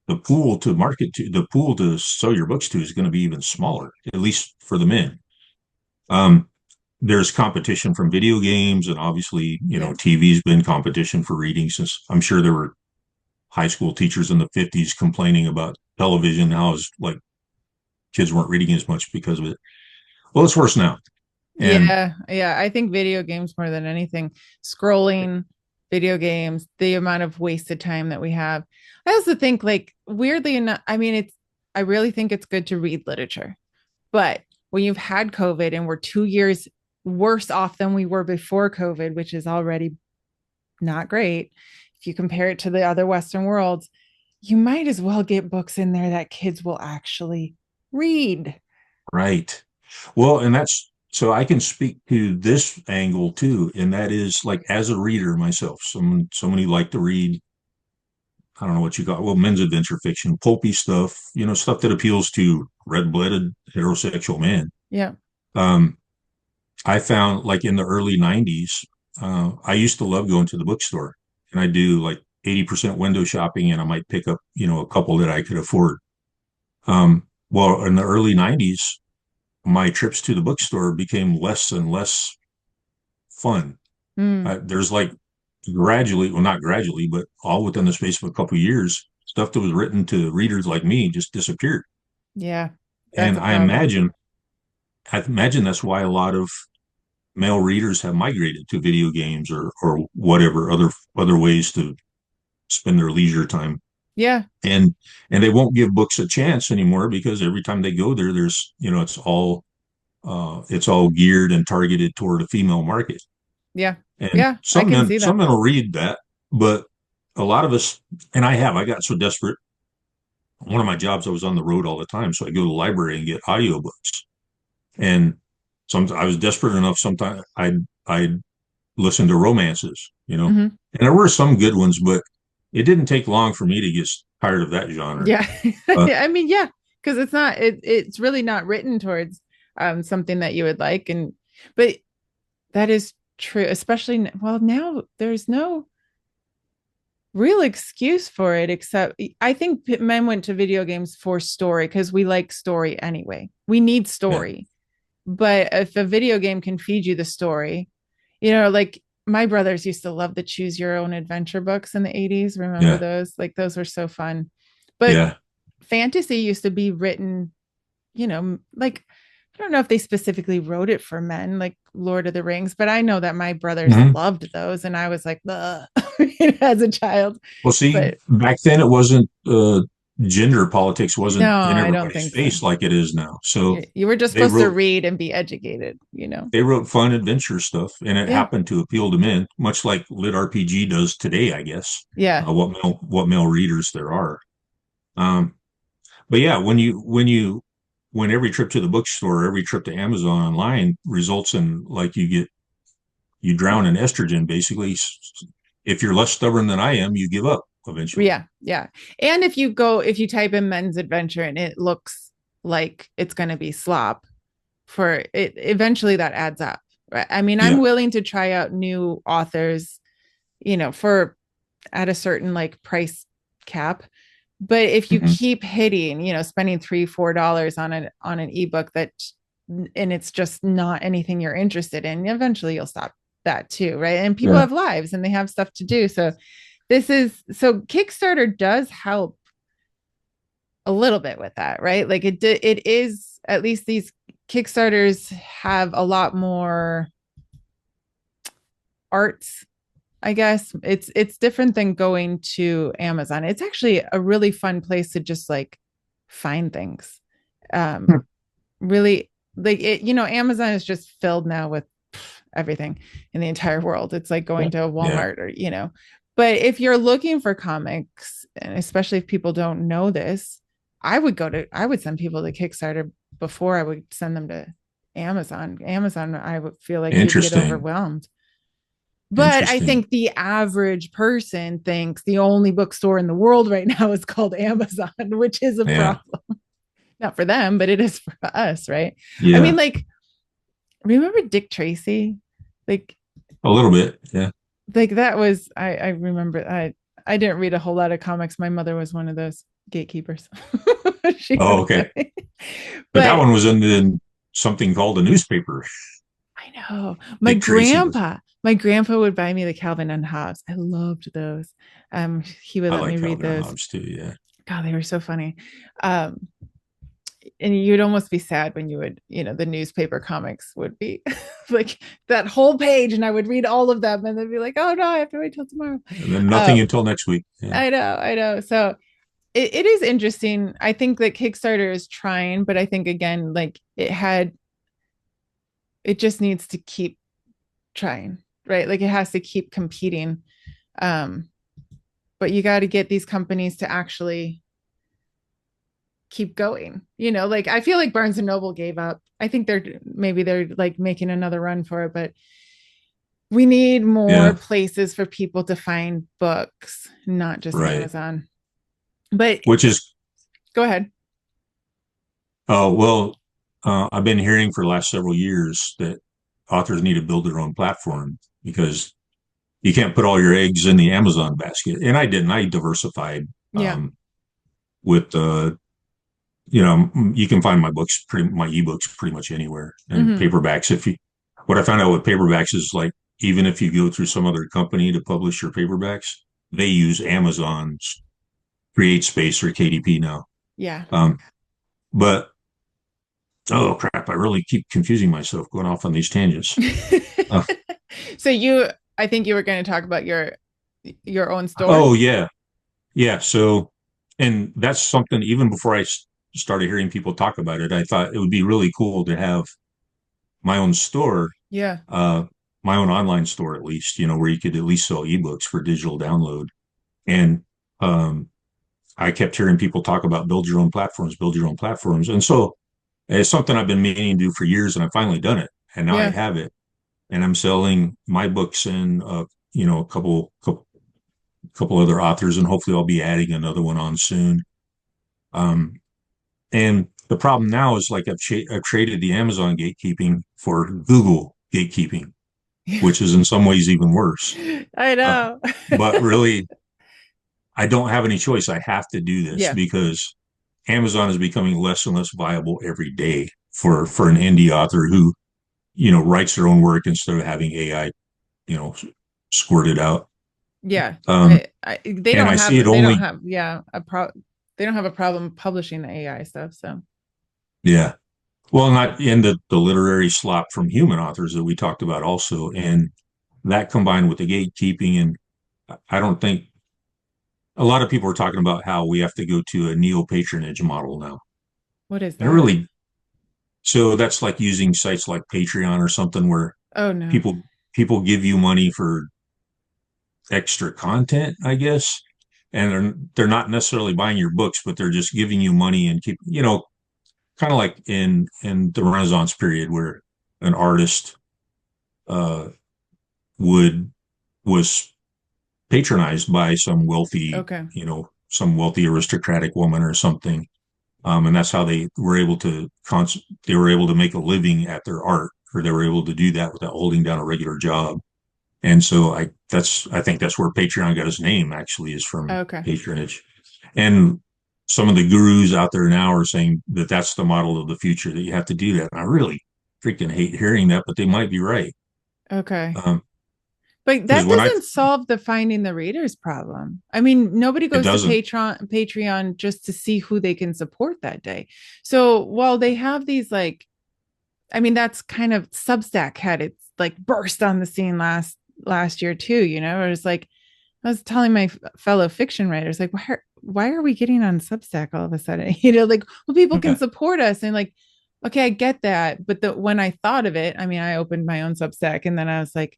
the pool to sell your books to is going to be even smaller, at least for the men. Um, there's competition from video games, and obviously, Yes. TV's been competition for reading since I'm sure there were high school teachers in the 50s complaining about television. Now is like kids weren't reading as much because of it. Well, it's worse now. And Yeah. I think video games more than anything. Scrolling, video games, the amount of wasted time that we have. I also think, like, weirdly enough, I mean, I really think it's good to read literature. But when you've had COVID and we're 2 years worse off than we were before COVID, which is already not great, if you compare it to the other Western worlds, you might as well get books in there that kids will actually read. right. Well, and that's so I can speak to this angle too, and that is like as a reader myself, someone who like to read, I don't know what you got, well, men's adventure fiction, pulpy stuff, stuff that appeals to red-blooded heterosexual men. Yeah. Um, I found like in the early 90s, I used to love going to the bookstore, and I do like 80% window shopping, and I might pick up, a couple that I could afford. Well, in the early 90s, my trips to the bookstore became less and less fun. Mm, There's like gradually, well, not gradually, but all within the space of a couple of years, stuff that was written to readers like me just disappeared. yeah. That's And a problem. I imagine that's why a lot of male readers have migrated to video games or whatever other ways to spend their leisure time. Yeah. And they won't give books a chance anymore because every time they go there, there's it's all geared and targeted toward a female market. Yeah. And Yeah. I can see some that. men will read that, but a lot of us, and I got so desperate. One of my jobs, I was on the road all the time, so I go to the library and get audiobooks. And I was desperate enough. Sometimes I'd listen to romances, Mm-hmm. and there were some good ones, but it didn't take long for me to get tired of that genre. Yeah. Uh, I mean, yeah, because it's really not written towards something that you would like. But that is true, especially, well, now there's no real excuse for it, except I think men went to video games for story because we like story anyway. We need Yeah. story. But if a video game can feed you the story, like my brothers used to love the choose your own adventure books in the 80s. Remember Yeah. those? Like those were so fun. But Yeah. fantasy used to be written, like I don't know if they specifically wrote it for men, like Lord of the Rings, but I know that my brothers Mhm. loved those, and I was like, as a child. Well, see, But back then it wasn't, gender politics wasn't no, in I don't everybody's think so. face like it is now. So You were just they supposed to wrote read and be educated. they wrote fun adventure stuff, and it Yeah, happened to appeal to men, much like lit RPG does today, I guess. yeah, What male readers there are. Um, but yeah, when every trip to the bookstore, every trip to Amazon online results in like you drown in estrogen basically. If you're less stubborn than I am, you give up eventually. yeah, yeah. And if you type in men's adventure and it looks like it's going to be slop for it, eventually that adds up. Right? I mean, I'm Yeah. willing to try out new authors, for at a certain like price cap. But if you Hmm. keep hitting, spending $3-4 on an ebook and it's just not anything you're interested in, eventually you'll stop that too, right? And people Yeah. have lives and they have stuff to do. So Kickstarter does help a little bit with that, right? Like it is, at least these Kickstarters have a lot more arts, I guess. It's different than going to Amazon. It's actually a really fun place to just like find things. Um, really, like Amazon is just filled now with everything in the entire world. It's like going to a Yeah. Walmart or. But if you're looking for comics, and especially if people don't know this, I would send people to Kickstarter before I would send them to Amazon. Amazon, I would feel like you'd get Interesting. overwhelmed. But I Interesting. think the average person thinks the only bookstore in the world right now is called Amazon, which is a Yeah. problem. Not for them, but it is for us, right? I mean, Yeah. like, remember Dick Tracy? Like, A little bit. Yeah. that was I remember I didn't read a whole lot of comics. My mother was one of those gatekeepers. She Oh, would okay. buy. But that But one was in something called a newspaper. I know Dick Tracy was. my grandpa would buy me the Calvin and Hobbes. I loved those. He would I let me like read Calvin and those. Hobbes too. Yeah. God, they were so funny. Um, and you'd almost be sad when you would, the newspaper comics would be like that whole page, and I would read all of them, and they'd be like, "Oh no, I have to wait till tomorrow." And then nothing Um, until next week. Yeah. I know. So it is interesting. I think that Kickstarter is trying, but I think again, like it just needs to keep trying, right? Like it has to keep competing. Um, but you got to get these companies to actually keep going. Like I feel like Barnes and Noble gave up. I think they're like making another run for it, but we need more Yeah. places for people to find books, not just Right. Amazon. But Which is, go ahead. oh, well, I've been hearing for the last several years that authors need to build their own platform because you can't put all your eggs in the Amazon basket. And I didn't. I diversified, Yeah. with you can find my ebooks pretty much anywhere, and Mm-hmm. paperbacks. What I found out with paperbacks is like even if you go through some other company to publish your paperbacks, they use Amazon's Create Space or KDP now. Yeah. Um, but oh crap, I really keep confusing myself going off on these tangents. Uh, So I think you were going to talk about your own store. oh yeah, yeah. So, and that's something even before I started hearing people talk about it, I thought it would be really cool to have my own store, Yeah. uh, my own online store at least, where you could at least sell ebooks for digital download. And um, I kept hearing people talk about build your own platforms. And so it's something I've been meaning to do for years, and I've finally done it. And now I Yeah. have it, and I'm selling my books and a couple other authors, and hopefully I'll be adding another one on soon. Um, and the problem now is like I've traded the Amazon gatekeeping for Google gatekeeping, which is in some ways even worse. I Uh, know. but really, I don't have any choice. I have to do this Yeah. because Amazon is becoming less and less viable every day for an indie author who, writes their own work instead of having AI, you know, squirted out. Yeah. Um, They and don't I see have it they don't only, have they don't have a problem publishing the AI stuff. So yeah. Well, not in the literary slop from human authors that we talked about also. And that combined with the gatekeeping, and I don't think a lot of people are talking about how we have to go to a neo patronage model now. what is And that? really, so that's like using sites like Patreon or something where Oh no. people people give you money for extra content, I guess. And they're not necessarily buying your books, but they're just giving you money and keep, kind of like in the Renaissance period where an artist uh would was patronized by Okay. some wealthy aristocratic woman or something. And that's how they were able to make a living at their art, or they were able to do that without holding down a regular job. And so I think that's where Patreon got its name, actually, is from Okay. patronage. And some of the gurus out there now are saying that that's the model of the future, that you have to do that. And I really freaking hate hearing that, but they might be right. Okay. Um, But because that when doesn't solve the finding the readers problem. I mean, nobody it goes to doesn't, Patreon just to see who they can support that day. So while they have these I mean, that's kind of Substack had its like burst on the scene last year too, It was like I was telling my fellow fiction writers, like, why are we getting on Substack all of a sudden? Like, well, people can yeah. support us and like, okay, I get that. But when I thought of it, I mean, I opened my own Substack and then I was like,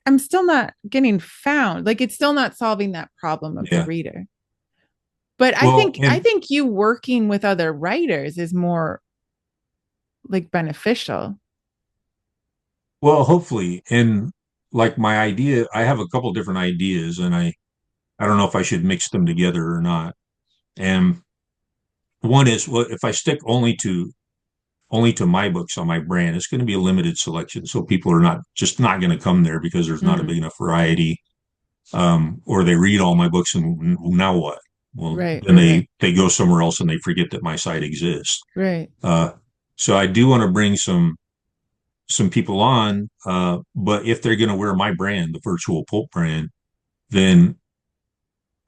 I'm still not getting found. Like it's still not solving that problem of the Yeah. reader. But I Well, think I and think you working with other writers is more like beneficial. well, hopefully, and like my idea, I have a couple different ideas, and I don't know if I should mix them together or not. And one is, well, if I stick only to my books on my brand, it's going to be a limited selection, so people are not going to come there because there's not a Mm, big enough variety, or they read all my books and now what? Well, right, then right, right, they go somewhere else and they forget that my site exists. right. Uh, so I do want to bring some people on, but if they're going to wear my brand, the Virtual Pulp brand, then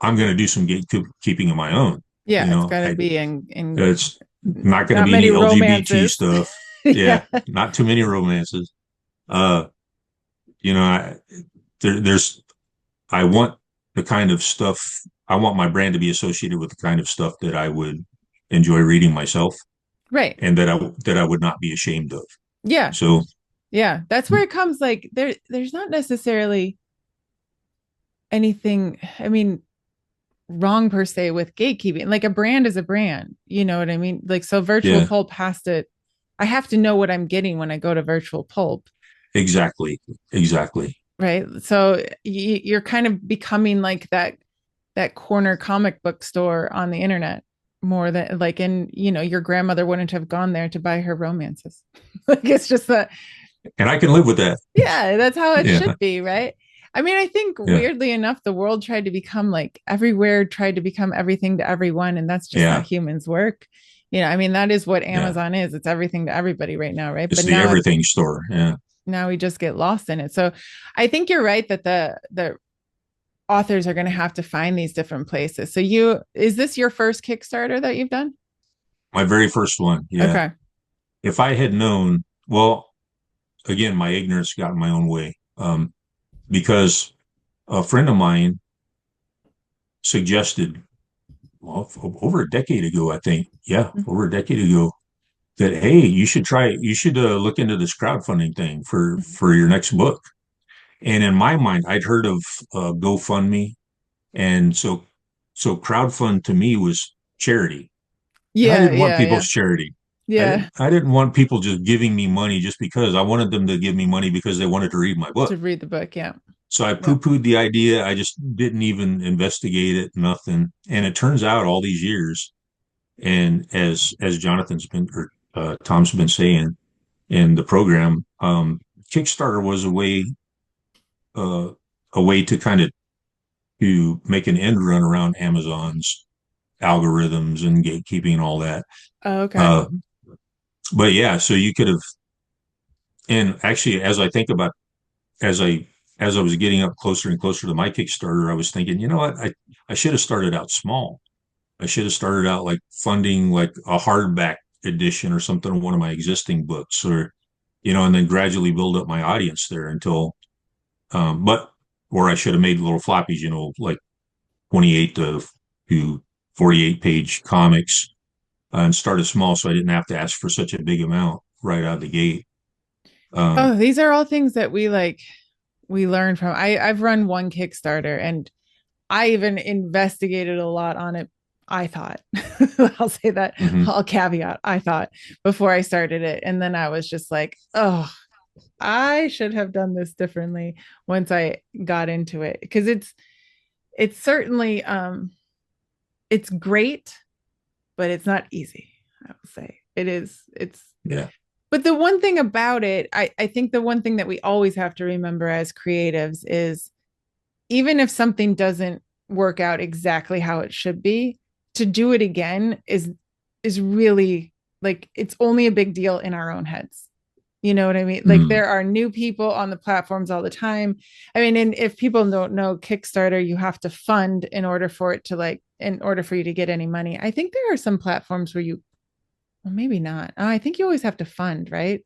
I'm going to do some gatekeeping of my own. Yeah, You it's know, got to be in it's not going to not be many any LGBT romances. stuff. Yeah, Yeah, not too many romances. Uh, you know, there's I want the kind of stuff I want my brand to be associated with the kind of stuff that I would enjoy reading myself, right. and that I would not be ashamed of. Yeah, So yeah. That's where it comes. Like there's not necessarily anything. I mean, wrong per se with gatekeeping. Like a brand is a brand. You know what I mean? Like so, Virtual yeah, Pulp has to. I have to know what I'm getting when I go to Virtual Pulp. exactly. Right. So you're kind of becoming like that corner comic book store on the internet more than like and your grandmother wouldn't have gone there to buy her romances. Like it's just that And I can live with that. yeah, that's how it Yeah, should be, right? I mean, I think yeah, weirdly enough, the world tried to become like everywhere tried to become everything to everyone, and that's just how yeah, humans work. I mean, that is what yeah. Amazon is. It's everything to everybody right now, right? It's But the now everything store. Yeah. now we just get lost in it. So I think you're right that the authors are going to have to find these different places. So is this your first Kickstarter that you've done? My very first one. Yeah. Okay. If I had known, well, again, my ignorance got in my own way. Because a friend of mine suggested, well, over a decade ago, I think, yeah, over a decade ago, that hey, you should look into this crowdfunding thing for your next book. And in my mind, I'd heard of GoFundMe, and so crowdfund to me was charity, and I Yeah, didn't want yeah, yeah. people's charity. I Yeah. didn't I didn't want people just giving me money just because. I wanted them to give me money because they wanted to read my book. To read the book. Yeah. So I Yeah. poo-pooed the idea. I just didn't even investigate it, nothing. And it turns out all these years, and as Jonathan's been or Tom's been saying in the program, Kickstarter was uh, a way to kind of to make an end run around Amazon's algorithms and gatekeeping and all that. Oh, okay. Uh, but yeah, so you could have, and actually, as I think about, as I as I was getting up closer and closer to my Kickstarter, I was thinking, you know what, I should have started out small. I should have started out like funding like a hardback edition or something of one of my existing books, or and then gradually build up my audience there until, but or I should have made little floppies, like 28 to 48 page comics, and started small so I didn't have to ask for such a big amount right out of the gate. Oh, these are all things that we learn from. I've run one Kickstarter and I even investigated a lot on it. I thought, I'll say that, mhm. I'll caveat, I thought before I started it. And then I was just like, oh, I should have done this differently once I got into it. Because it's certainly it's great, but it's not easy, I would say. It's Yeah. But the one thing about it, I think the one thing that we always have to remember as creatives is even if something doesn't work out exactly how it should be, to do it again is really like it's only a big deal in our own heads. You know what I mean? Like there are new people on the platforms all the time. I mean, and if people don't know Kickstarter, you have to fund in order for it to in order for you to get any money. I think there are some platforms where well, maybe not. Oh, I think you always have to fund, right?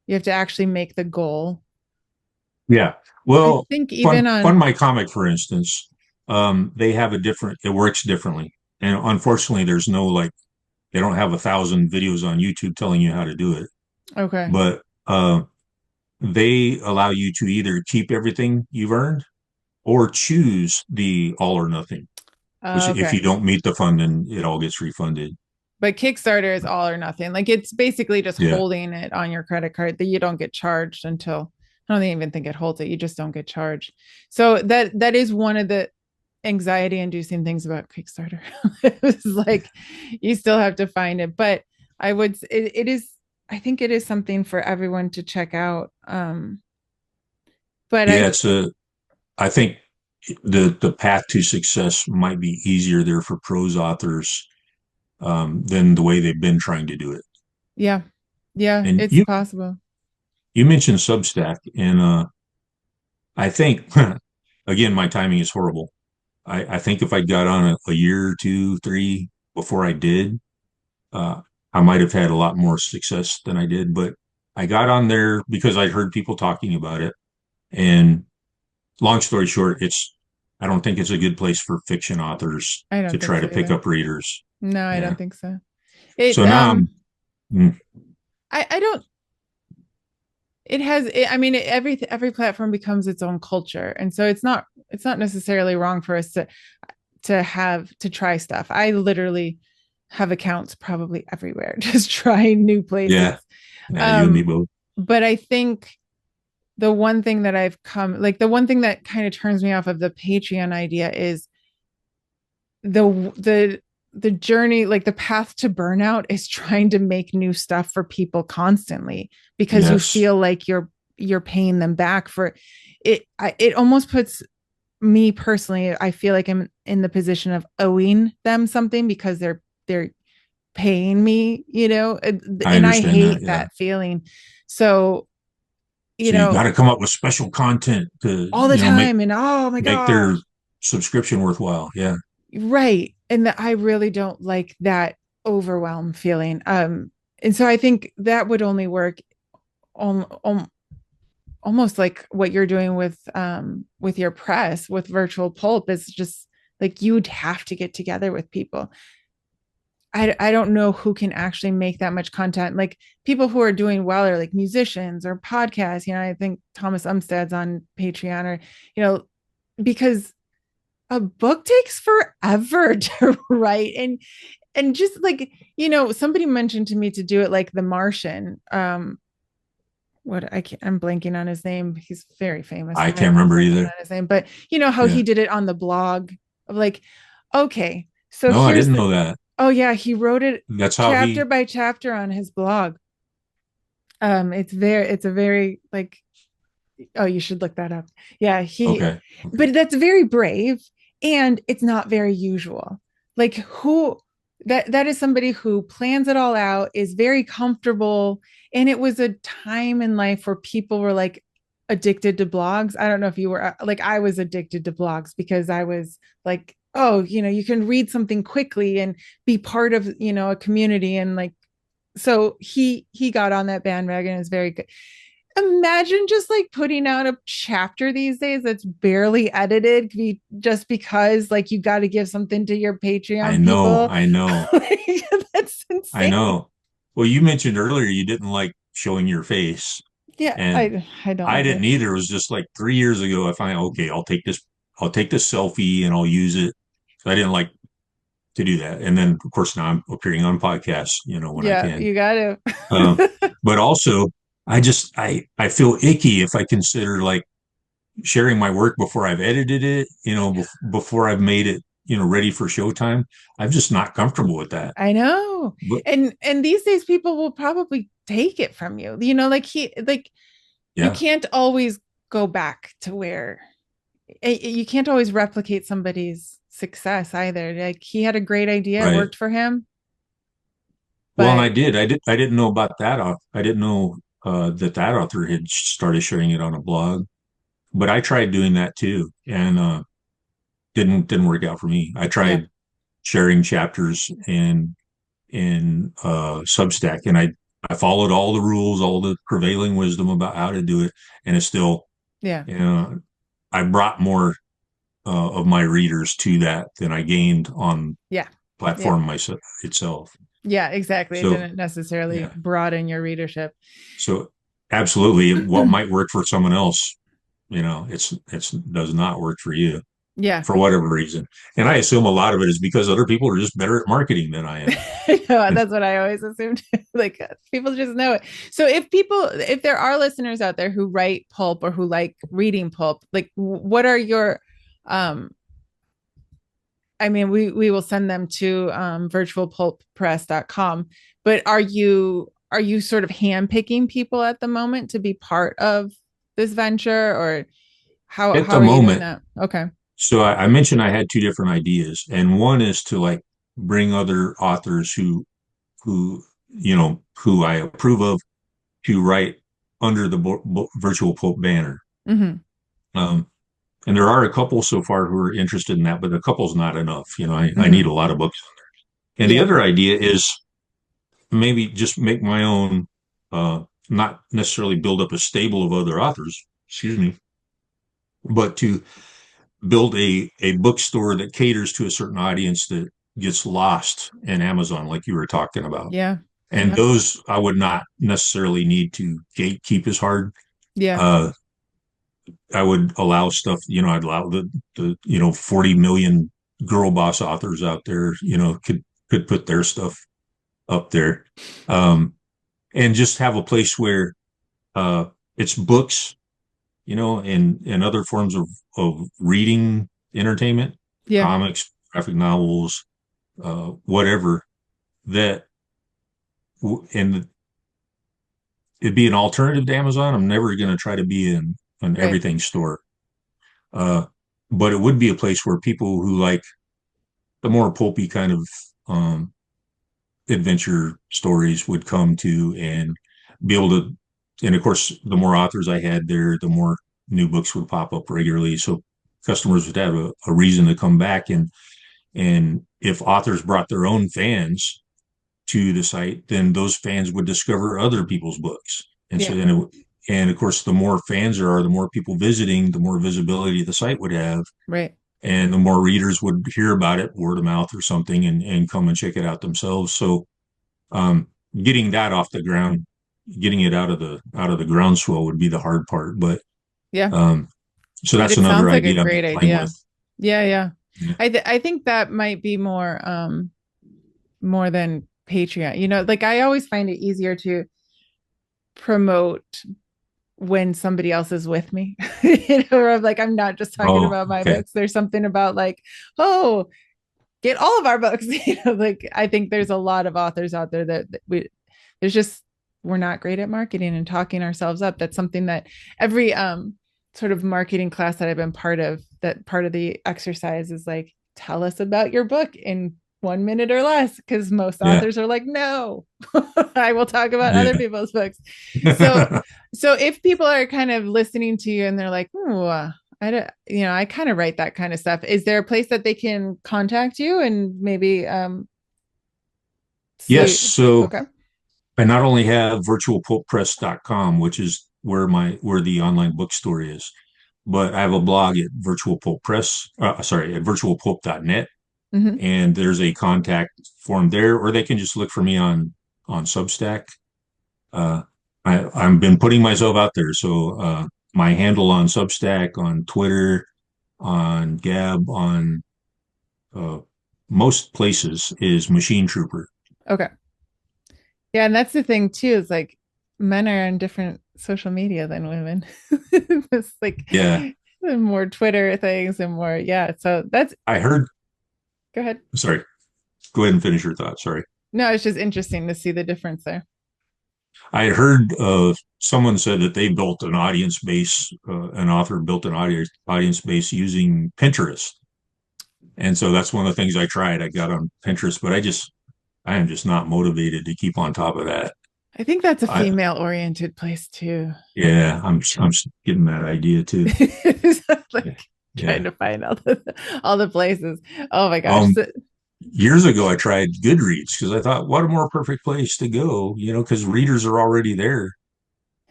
You have to actually make the goal. Yeah. I Well, think even Fund on, My Comic, for instance, they have it works differently. And unfortunately, there's no like, they don't have 1,000 videos on YouTube telling you how to do it. okay. But they allow you to either keep everything you've earned or choose the all or nothing, which if Okay. you don't meet the fund, then it all gets refunded. But Kickstarter is all or nothing. Like it's basically just Yeah. holding it on your credit card that you don't get charged until I don't even think it holds it. You just don't get charged. So that is one of the anxiety inducing things about Kickstarter. It was like you still have to find it. But it is I think it is something for everyone to check out. But Yeah, I think the path to success might be easier there for prose authors than the way they've been trying to do it. yeah. Yeah, And it's possible. you mentioned Substack, and I think again my timing is horrible. I think if I got on a year, two, three before I did, uh, I might have had a lot more success than I did. But I got on there because I heard people talking about it. And long story short, I don't think it's a good place for fiction authors I to don't think try so to pick either. up readers. No, I Yeah. don't think so. It So now mm, I don't it has I mean every platform becomes its own culture, and so it's not necessarily wrong for us to try stuff. I literally have accounts probably everywhere just trying new yeah, places. yeah, you and me um both. but I think the one thing that the one thing that kind of turns me off of the Patreon idea is the journey, like the path to burnout is trying to make new stuff for people constantly because you Yes, feel like you're paying them back for it. It almost puts me personally, I feel like I'm in the position of owing them something because they're paying me, I and I understand that. hate Yeah. that feeling. So, you So you got know, to come up with special content to, all the time and oh my make their gosh, subscription worthwhile. Yeah. right. And I really don't like that overwhelm feeling. And so I think that would only work on, almost like what you're doing with your press with virtual pulp is just like you'd have to get together with people. I don't know who can actually make that much content. Like people who are doing well are like musicians or podcasts. I think Thomas Umsted's on Patreon or, because a book takes forever to write. And just like, somebody mentioned to me to do it like The Martian. I'm blanking on his name. He's very famous. I I'm can't remember blanking either. on his name, but you know how Yeah. he did it on the blog of like, okay, so No, I here's didn't the, know that. oh yeah, he wrote it That's how chapter he, by chapter on his blog. It's a very like Oh, you should look that up. Yeah, Okay. but that's very brave, and it's not very usual. Like who that is somebody who plans it all out, is very comfortable, and it was a time in life where people were like addicted to blogs. I don't know if you were like I was addicted to blogs because I was like, oh, you can read something quickly and be part of, a community, and like so he got on that bandwagon. Is very good. Imagine just like putting out a chapter these days that's barely edited just because like you got to give something to your I Patreon know, people. I know, Like, that's I insane. know. Well, you mentioned earlier you didn't like showing your face, Yeah, and I don't I love didn't it. either. It was just like 3 years ago. I finally, okay, I'll take this selfie and I'll use it. So I didn't like to do that. And then, of course, now I'm appearing on podcasts, when I Yeah, can. you got to. Um, but also, I feel icky if I consider like sharing my work before I've edited it, before I've made it, ready for showtime. I'm just not comfortable with that. I know. But And these days people will probably take it from you. Like you yeah, can't always go back to where you can't always replicate somebody's success either. Like he had a great idea, it right. worked for him, Well, and but I didn't know about that. I didn't know that author had started sharing it on a blog. But I tried doing that too, and didn't work out for me. I yeah, tried sharing chapters in Substack, and I followed all the rules, all the prevailing wisdom about how to do it, and it's still, yeah, you know, I brought more of my readers to that than I gained on yeah, yeah, platform myself itself. yeah, exactly. It So didn't necessarily yeah, broaden your readership. so absolutely, what might work for someone else, it's does not work for you Yeah. for whatever reason. And I assume a lot of it is because other people are just better at marketing than I am. No, And that's what I always assumed. Like people just know it. So if there are listeners out there who write pulp or who like reading pulp, like what are your um I mean, we will send them to virtualpulppress.com, but are you sort of handpicking people at the moment to be part of this venture, or at how the are you doing moment, that? Okay. so I mentioned I had two different ideas, and one is to like bring other authors who I approve of to write under the virtual pulp banner. Mm-hmm. Um, and there are a couple so far who are interested in that, but a couple's not enough. I need Mm-hmm. a lot of books. And the Yeah. other idea is maybe just make my own, not necessarily build up a stable of other authors, excuse me, but to build a bookstore that caters to a certain audience that gets lost in Amazon, like you were talking about. Yeah. And Yeah. those I would not necessarily need to gatekeep as hard. Yeah. Uh, I would allow stuff, I'd allow the 40 million girl boss authors out there, could put their stuff up there. Um, and just have a place where uh, it's books, and other forms of reading entertainment, Yeah. comics, graphic novels, whatever that, and it'd be an alternative to Amazon. I'm never going to try to be in an Right. everything store, uh, but it would be a place where people who like the more pulpy kind of um, adventure stories would come to and be able to. And of course, the more authors I had there, the more new books would pop up regularly. So customers would have a reason to come back. And if authors brought their own fans to the site, then those fans would discover other people's books. And so Yeah. then and of course, the more fans there are, the more people visiting, the more visibility the site would have. Right. And the more readers would hear about it, word of mouth or something, and come and check it out themselves. So um, getting that off the ground, getting it out of the groundswell would be the hard part. But Yeah. um, so But that's it another sounds like a idea I've been great playing idea. with. Yeah, yeah. Yeah. I think that might be more than Patreon. Like I always find it easier to promote when somebody else is with me. Or I'm like I'm not just talking Oh, about my okay. books. There's something about like, oh, get all of our books. Like I think there's a lot of authors out there that there's just we're not great at marketing and talking ourselves up. That's something that every sort of marketing class that I've been part of, that part of the exercise is like, tell us about your book in 1 minute or less, because most Yeah. authors are like, no, I will talk about other Yeah. people's books. So if people are kind of listening to you and they're like, oh, I don't, I kind of write that kind of stuff, is there a place that they can contact you and maybe Yes. see? So Okay. I not only have virtualpulppress.com, which is where the online bookstore is, but I have a blog at at virtualpulp.net, Mm-hmm. and there's a contact form there, or they can just look for me on Substack. Uh, I've been putting myself out there, so my handle on Substack, on Twitter, on Gab, on uh, most places is Machine Trooper. Okay. Yeah, and that's the thing too, is like men are on different social media than women. It's like Yeah, more Twitter things and more, yeah. So that's, I heard. go ahead. Sorry, go ahead and finish your thought. Sorry. No, it's just interesting to see the difference there. I had heard someone said that they built an audience base, an author built an audience base using Pinterest. And so that's one of the things I tried. I got on Pinterest, but I am just not motivated to keep on top of that. I think that's a I, female oriented place too. yeah, I'm getting that idea too. Like Yeah. trying Yeah. to find all the places. Oh my gosh. Um, Years ago, I tried Goodreads because I thought, what a more perfect place to go, because readers are already there.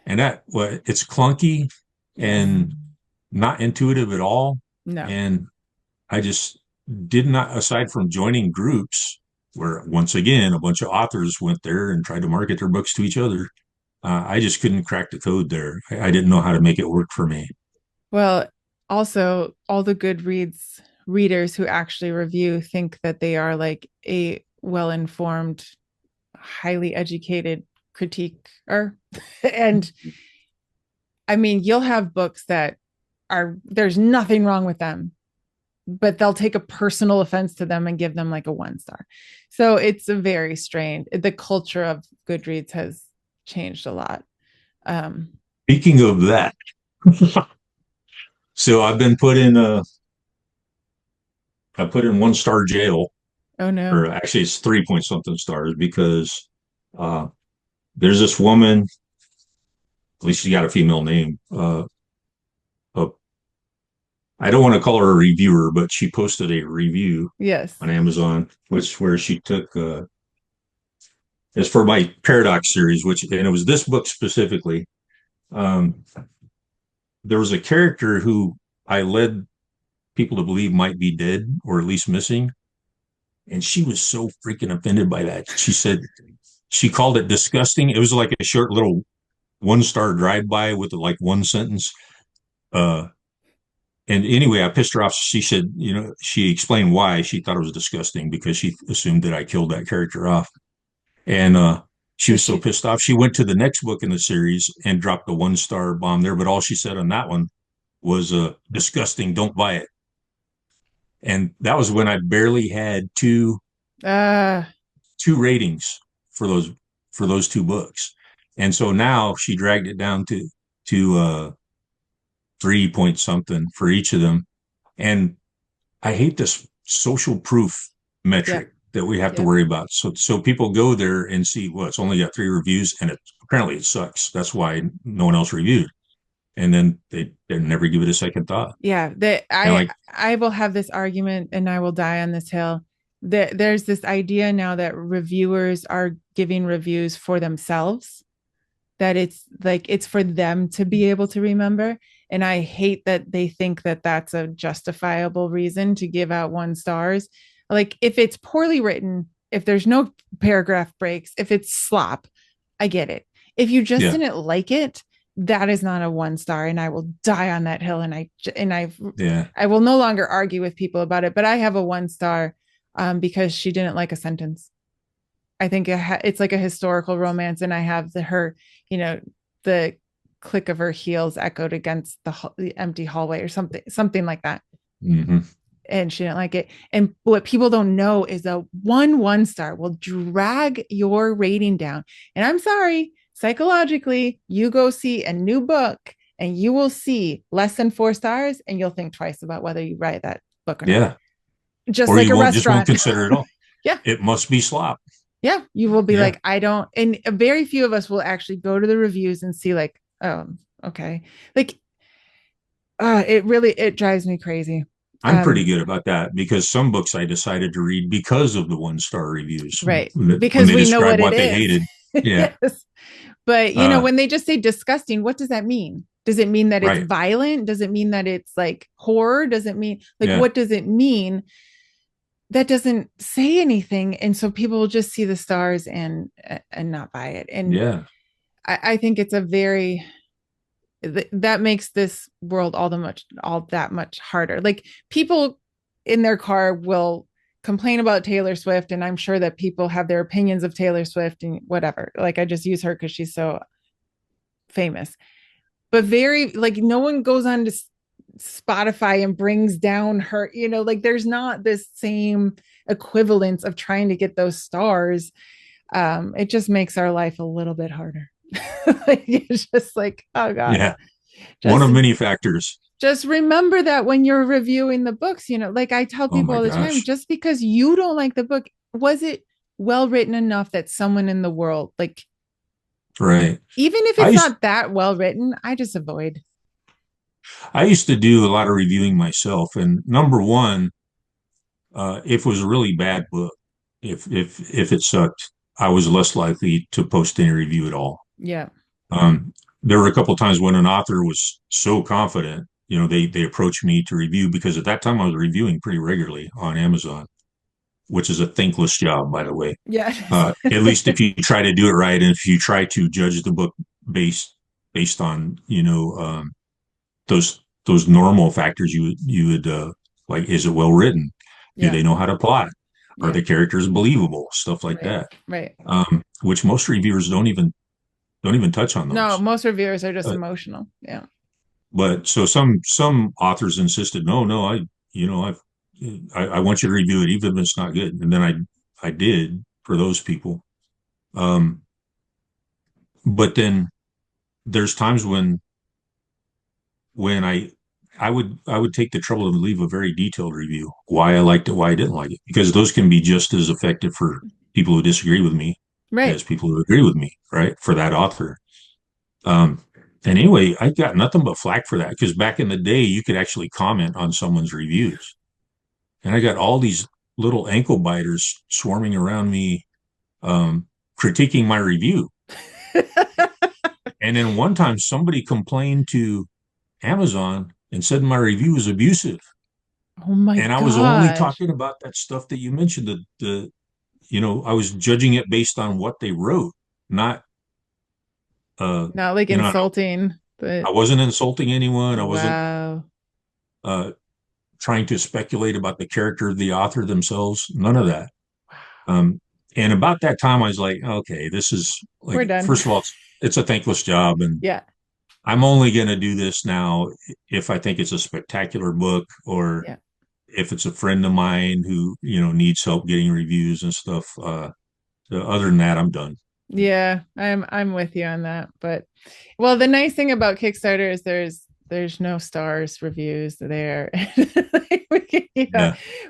And it's clunky Yes. and not intuitive at all. No. And I just did not, aside from joining groups where once again, a bunch of authors went there and tried to market their books to each other. I just couldn't crack the code there. I didn't know how to make it work for me. Well, also all the Goodreads readers who actually review think that they are like a well-informed, highly educated critiquer. And I mean, you'll have books that there's nothing wrong with them, but they'll take a personal offense to them and give them like a 1 star. So it's a very strange, the culture of Goodreads has changed a lot. Speaking of that, so I put in 1 star jail, Oh no. or actually it's 3 point something stars because uh, there's this woman, at least she got a female name. Uh, I don't want to call her a reviewer, but she posted a review Yes. on Amazon, where she took it's for my Paradox series, and it was this book specifically. Um, there was a character who I led people to believe might be dead or at least missing, and she was so freaking offended by that. She said she called it disgusting. It was like a short little 1 star drive by with like one sentence. Uh, and anyway, I pissed her off. She said, she explained why she thought it was disgusting because she assumed that I killed that character off. And she was so pissed off. She went to the next book in the series and dropped a 1 star bomb there. But all she said on that one was disgusting. Don't buy it. And that was when I barely had two ratings for those 2 books. And so now she dragged it down to 3 point something for each of them. And I hate this social proof metric that we have to worry about. So people go there and see, well, it's only got 3 reviews and apparently it sucks. That's why no one else reviewed. And then they never give it a second thought. Yeah. I will have this argument and I will die on this hill. There's this idea now that reviewers are giving reviews for themselves, that it's like, it's for them to be able to remember. And I hate that they think that that's a justifiable reason to give out 1 stars. Like if it's poorly written, if there's no paragraph breaks, if it's slop, I get it. If you just didn't like it, that is not a 1 star, and I will die on that hill. I will no longer argue with people about it, but I have a 1 star because she didn't like a sentence. I think it's like a historical romance, and I have the click of her heels echoed against the empty hallway or something like that. Mm-hmm. And she didn't like it. And what people don't know is that 1 star will drag your rating down. And I'm sorry, psychologically, you go see a new book and you will see less than 4 stars and you'll think twice about whether you write that book or not. Yeah. Just Or like you a just won't restaurant. consider it all. Yeah. It must be slop. Yeah. You will be Yeah. like, I don't, and very few of us will actually go to the reviews and see like, oh, okay. Like, it drives me crazy. I'm pretty good about that because some books I decided to read because of the 1-star reviews. Right. When Because they we know describe what what it they is. hated. Yeah. Yes. But when they just say disgusting, what does that mean? Does it mean that it's Right. violent? Does it mean that it's like horror? Does it mean like, Yeah. what does it mean? That doesn't say anything. And so people will just see the stars and not buy it. And Yeah. I think it's that makes this world all that much harder. Like people in their car will complain about Taylor Swift, and I'm sure that people have their opinions of Taylor Swift and whatever. Like I just use her because she's so famous, but no one goes on to Spotify and brings down her, like there's not this same equivalence of trying to get those stars. It just makes our life a little bit harder. Like, it's just like, oh God. Yeah. One of many factors. Just remember that when you're reviewing the books, like I tell people all the time, just because you don't like the book, was it well written enough that someone in the world, like, right, even if it's not that well written, I just avoid. I used to do a lot of reviewing myself, and number one, if it was a really bad book, if it sucked, I was less likely to post any review at all. Yeah. There were a couple of times when an author was so confident, they approached me to review, because at that time I was reviewing pretty regularly on Amazon, which is a thankless job, by the way. Yeah. At least if you try to do it right, and if you try to judge the book based on those normal factors, you would like, is it well written? Do they know how to plot? Are the characters believable? Stuff like that. Right. Which most reviewers don't even touch on those. No, most reviewers are just emotional. Yeah. But so some authors insisted, no, I want you to review it even if it's not good. And then I did for those people. But then there's times when I would take the trouble to leave a very detailed review, why I liked it, why I didn't like it, because those can be just as effective for people who disagree with me, right, as people who agree with me, right, for that author. And anyway, I got nothing but flack for that, because back in the day, you could actually comment on someone's reviews. And I got all these little ankle biters swarming around me, critiquing my review. And then one time somebody complained to Amazon and said my review was abusive. Oh my God. And I was only talking about that stuff that you mentioned, I was judging it based on what they wrote, not like insulting. But I wasn't insulting anyone. I wasn't trying to speculate about the character of the author themselves. None of that. And about that time, I was like, okay, this is like, we're done. First of all, it's a thankless job. And yeah, I'm only going to do this now if I think it's a spectacular book, or if it's a friend of mine who, needs help getting reviews and stuff. Other than that, I'm done. Yeah, I'm with you on that. But well, the nice thing about Kickstarter is there's no stars reviews there.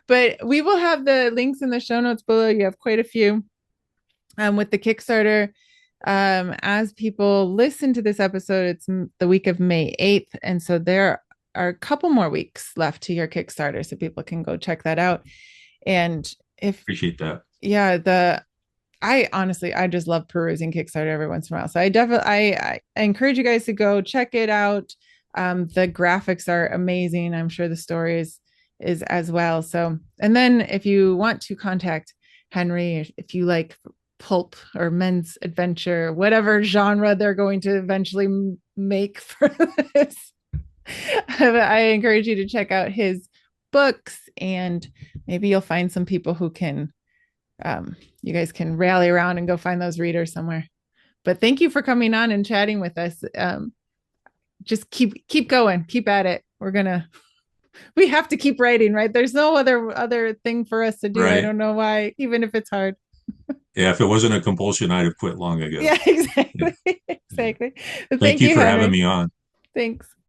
But we will have the links in the show notes below. You have quite a few with the Kickstarter. As people listen to this episode, it's the week of May 8th. And so there are a couple more weeks left to your Kickstarter, so people can go check that out. And appreciate that. Yeah, I just love perusing Kickstarter every once in a while. So I encourage you guys to go check it out. The graphics are amazing. I'm sure the story is as well. So, and then if you want to contact Henry, if you like pulp or men's adventure, whatever genre they're going to eventually make for this, I encourage you to check out his books, and maybe you'll find some people who can, you guys can rally around and go find those readers somewhere. But thank you for coming on and chatting with us. Just keep going, keep at it. We have to keep writing, right? There's no other thing for us to do. Right. I don't know why, even if it's hard. Yeah, if it wasn't a compulsion, I'd have quit long ago. Yeah, exactly. Yeah. Exactly. Well, Thank thank you you, for having Henry. me on. Thanks.